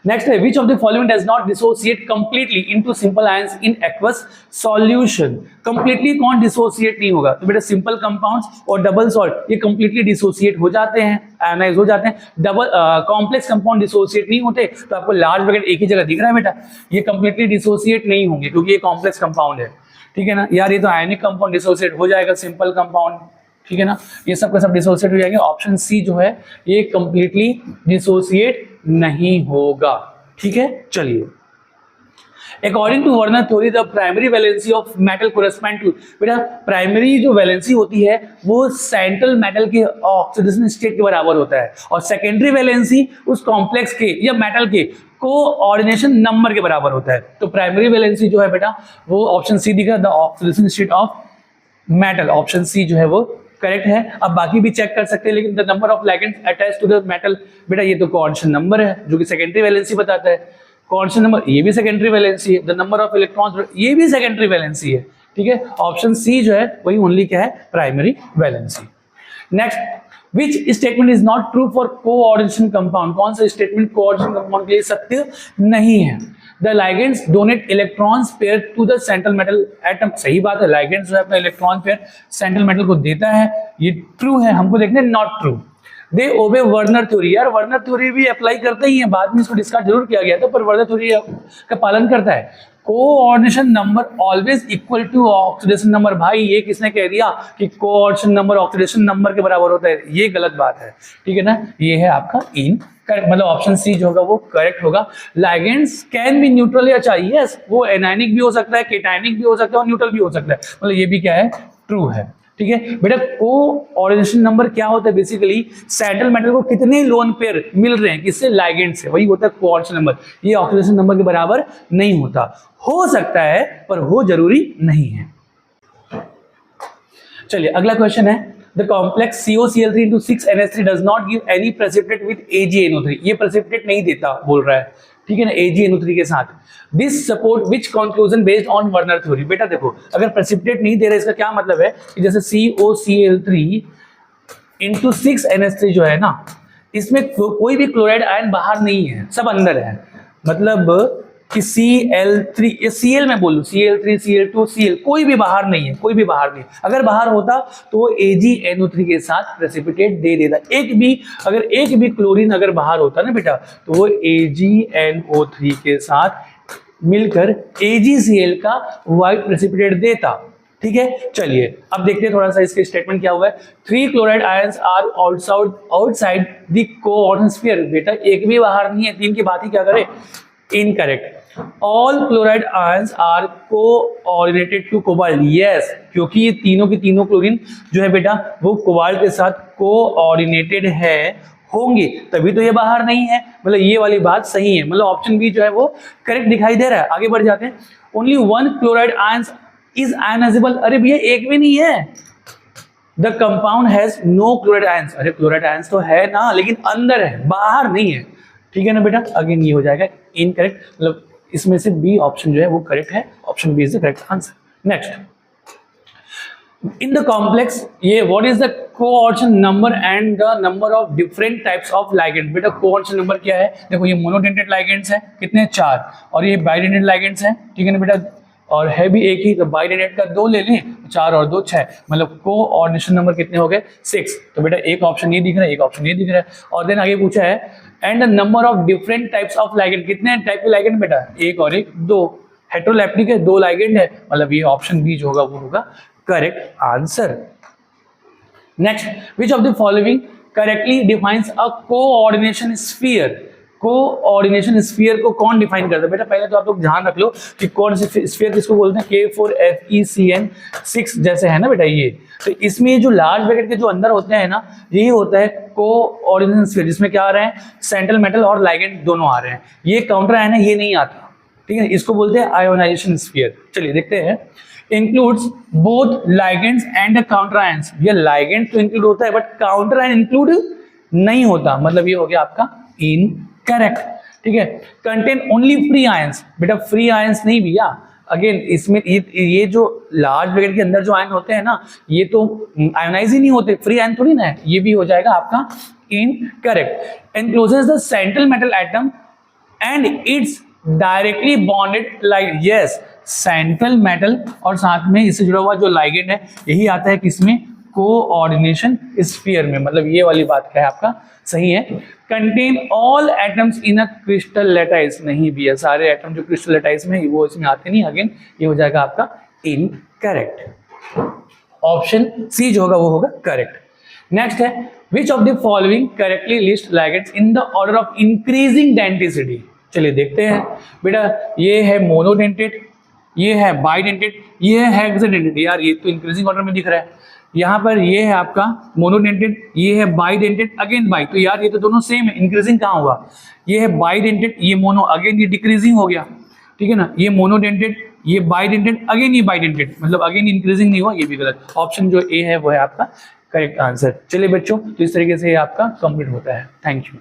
नेक्स्ट है, which of the following does not dissociate completely into simple ions in aqueous solution? Completely कौन डिसोसिएट नहीं होगा? तो बेटा सिंपल कंपाउंड्स और डबल सॉल्ट ये कंप्लीटली डिसोसिएट हो जाते हैं, आयनाइज हो जाते हैं। डबल कॉम्प्लेक्स कंपाउंड डिसोसिएट नहीं होते, तो आपको लार्ज ब्रैकेट एक ही जगह दिख रहा है बेटा, ये कंप्लीटली डिसोसिएट नहीं होंगे क्योंकि ये कॉम्प्लेक्स कंपाउंड है, ठीक है ना। यार ये तो आयनिक कंपाउंड डिसोसिएट हो जाएगा, सिंपल कंपाउंड, ठीक है ना, ये सब का सब डिसोसिएट हो जाएंगे। ऑप्शन सी जो है ये कंप्लीटली डिसोसिएट नहीं होगा, ठीक है। चलिए, according to Werner theory the primary valency of metal correspond to, बेटा प्राइमरी जो वैलेंसी होती है वो सेंट्रल मेटल के ऑक्सीडेशन स्टेट के बराबर होता है, और सेकेंडरी वैलेंसी उस कॉम्प्लेक्स के या मेटल के कोऑर्डिनेशन नंबर के बराबर होता है। तो प्राइमरी वैलेंसी जो है बेटा वो ऑप्शन सी दिखा, the oxidation state of metal, option C जो है वो करेक्ट है। अब बाकी भी चेक कर सकते हैं, लेकिन the number of ligands attached to the metal, बेटा ये तो कोऑर्डिनेशन नंबर है जो कि सेकेंडरी वैलेंसी बताता है। कोऑर्डिनेशन नंबर ये भी सेकेंडरी वैलेंसी है, द नंबर ऑफ इलेक्ट्रॉन्स ये भी सेकेंडरी वैलेंसी है, ठीक है। ऑप्शन सी जो है वही ओनली क्या है, primary valency. Next, which statement is not true for coordination compound? कौन सा स्टेटमेंट कोऑर्डिनेशन कंपाउंड के लिए सत्य नहीं है? The ligands donate electrons pair to the central metal atom. सही बात है, लाइगेंड्स जो है अपना इलेक्ट्रॉन पेयर सेंट्रल मेटल को देता है, ये ट्रू है। हमको देखना है not true. They obey Werner theory. यार वर्नर थ्योरी भी अप्लाई करते ही है, बाद में इसको डिस्कार्ड जरूर किया गया था, पर वर्नर थ्योरी का पालन करता है। Coordination number always equal to oxidation number. भाई ये किसने कह दिया कि कोऑर्डिनेशन नंबर ऑक्सीडेशन नंबर के बराबर होता है? ये गलत बात है, ठीक है ना। ये है आपका इन करेक्ट, मतलब ऑप्शन सी जो होगा वो करेक्ट होगा। लाइगेंड्स कैन बी न्यूट्रल, या चाहिए यस, वो एनायनिक भी हो सकता है, केटायनिक भी हो सकता है और न्यूट्रल भी हो सकता है, मतलब ये भी क्या है, ट्रू है, ठीक है बेटा। कोऑर्डिनेशन नंबर क्या होता है? बेसिकली सेंट्रल मेटल को कितने लोन पेयर मिल रहे हैं, किससे? लाइगेंड से, वही होता है कोऑर्डिनेशन नंबर। ये ऑक्सीडेशन नंबर के बराबर नहीं होता, हो सकता है पर हो जरूरी नहीं है। चलिए अगला क्वेश्चन है, the complex COCl3 into 6NH3 does not give any precipitate with AgNO3। ये प्रेसिपिटेट नहीं देता बोल रहा है, ठीक है ना, AgNO3 के साथ। This support which conclusion based on Werner theory. बेटा देखो, अगर प्रेसिपिटेट नहीं दे रहा, इसका क्या मतलब है कि जैसे COCl3 into 6NH3 जो है ना, इसमें कोई भी क्लोराइड आयन बाहर नहीं है, सब अंदर है। मतलब कि Cl3, ये Cl मैं बोलूं, Cl3, Cl2, Cl, कोई भी बाहर नहीं है, कोई भी बाहर नहीं। अगर बाहर होता तो वो AgNO3 के साथ प्रेसिपिटेट दे देता। अगर एक भी क्लोरीन अगर बाहर होता ना बेटा, तो वो AgNO3 के साथ मिलकर AgCl का व्हाइट प्रेसिपिटेट देता, ठीक है। चलिए अब देखते हैं थोड़ा सा इसके स्टेटमेंट क्या हुआ है। 3 chloride ions are outside the coordinate sphere. बेटा एक भी बाहर नहीं है, 3 की बात ही क्या करे, incorrect. All chloride ions are coordinated to cobalt. Yes, क्योंकि ये तीनों की तीनों क्लोरीन जो है बेटा वो कोबाल्ट के साथ कोऑर्डिनेटेड है, होंगे, तभी तो ये बाहर नहीं है, मतलब ये वाली बात सही है, मतलब ऑप्शन बी जो है वो करेक्ट दिखाई दे रहा है। आगे बढ़ जाते हैं। Only 1 chloride ions is ionisable. अरे भैया एक भी नहीं है। The compound has no chloride ions. अरे क्लोराइड आयंस तो है ना, लेकिन अंदर है, बाहर नहीं है, ठीक है ना बेटा। अगेन ये हो जाएगा इनकरेक्ट, मतलब इसमें से बी ऑप्शन जो है वो करेक्ट है, option B is the correct answer. Next, in the complex, ये what is the coordination number and the number of different types of ligand. बेटा कोऑर्डिनेशन नंबर क्या है? देखो ये मोनोडेंटेड लाइगेंड्स है, कितने? 4, और ये बाइडेंटेड लाइगेंड्स है, ठीक है ना बेटा, और है भी एक ही, तो बाइडेंटेड का 2 ले लें, 4 और 2 6, मतलब कोऑर्डिनेशन नंबर कितने हो गए? 6। तो बेटा एक ऑप्शन ये दिख रहा है, एक ऑप्शन ये दिख रहा है। और देन आगे पूछा है and the number of different types of ligand. कितने टाइप के लाइगेंड बेटा? 1 और 1 2। हेटेरोलैप्टिक है, 2 लाइगेंड है, मतलब ये ऑप्शन बी जो होगा वो होगा correct answer. Next, which of the following correctly defines a coordination sphere. Coordination sphere को कौन डिफाइन करता है? बेटा पहले तो आप लोग ध्यान रख लो कि कौन से स्फीयर किसको बोलते हैं, K4FeCN6 जैसे है ना बेटा ये। तो इसमें ये जो लार्ज ब्रैकेट के जो अंदर होते हैं ना, यही होता है कोऑर्डिनेशन स्फीयर, जिसमें क्या आ रहे हैं, सेंट्रल मेटल और लाइगेंड दोनों आ रहे हैं। ये काउंटर आयन है, ये नहीं आता, ठीक है, इसको बोलते हैं आयोनाइजेशन स्फीयर। चलिए देखते हैं। Includes both ligands and counter ions. ये लाइगेंड तो इंक्लूड होता है बट काउंटर आयन इंक्लूड नहीं होता, मतलब ये हो गया आपका इनकरेक्ट, ठीक है। Contain only free ions. बेटा फ्री आयंस नहीं भैया, अगेन इसमें ये जो लार्ज ब्रैकेट के अंदर जो आयन होते हैं ना, ये तो आयोनाइज ही नहीं होते, फ्री आयन थोड़ी ना है, ये भी हो जाएगा आपका incorrect. Encloses the central metal atom and it's directly bonded ligand. Yes, central metal और साथ में इससे जुड़ा हुआ जो लाइगेंड है, यही आता है किसमें, कोऑर्डिनेशन स्फीयर में, मतलब ये वाली बात क्या है आपका सही है। Contain all atoms in a crystal lattice. नहीं भी है, सारे एटम जो क्रिस्टल लैटाइस में वो इसमें आते नहीं, अगेन ये हो जाएगा आपका इनकरेक्ट। ऑप्शन सी जो होगा वो होगा करेक्ट। नेक्स्ट है, which of the following correctly list ligands in the order of increasing density. चलिए देखते हैं बेटा, ये है मोनोडेंटेड, ये है बाइडेंटेड, ये है हेक्साडेंटेड। यार ये तो इंक्रीजिंग ऑर्डर में दिख रहा है। यहाँ पर ये है आपका मोनोडेंटेड, ये है बाइडेंटेड, अगेन बाई, तो यार ये तो दोनों सेम है, इंक्रीजिंग कहाँ हुआ? ये है बाइडेंटेड, ये मोनो, अगेन ये डिक्रीजिंग हो गया, ठीक है ना। ये मोनोडेंटेड, ये बाइडेंटेड, अगेन ये बाइडेंटेड, मतलब अगेन इंक्रीजिंग नहीं हुआ, ये भी गलत। ऑप्शन जो ए है वो है आपका करेक्ट आंसर। चलिए बच्चों, तो इस तरीके से आपका कंप्लीट होता है। Thank you.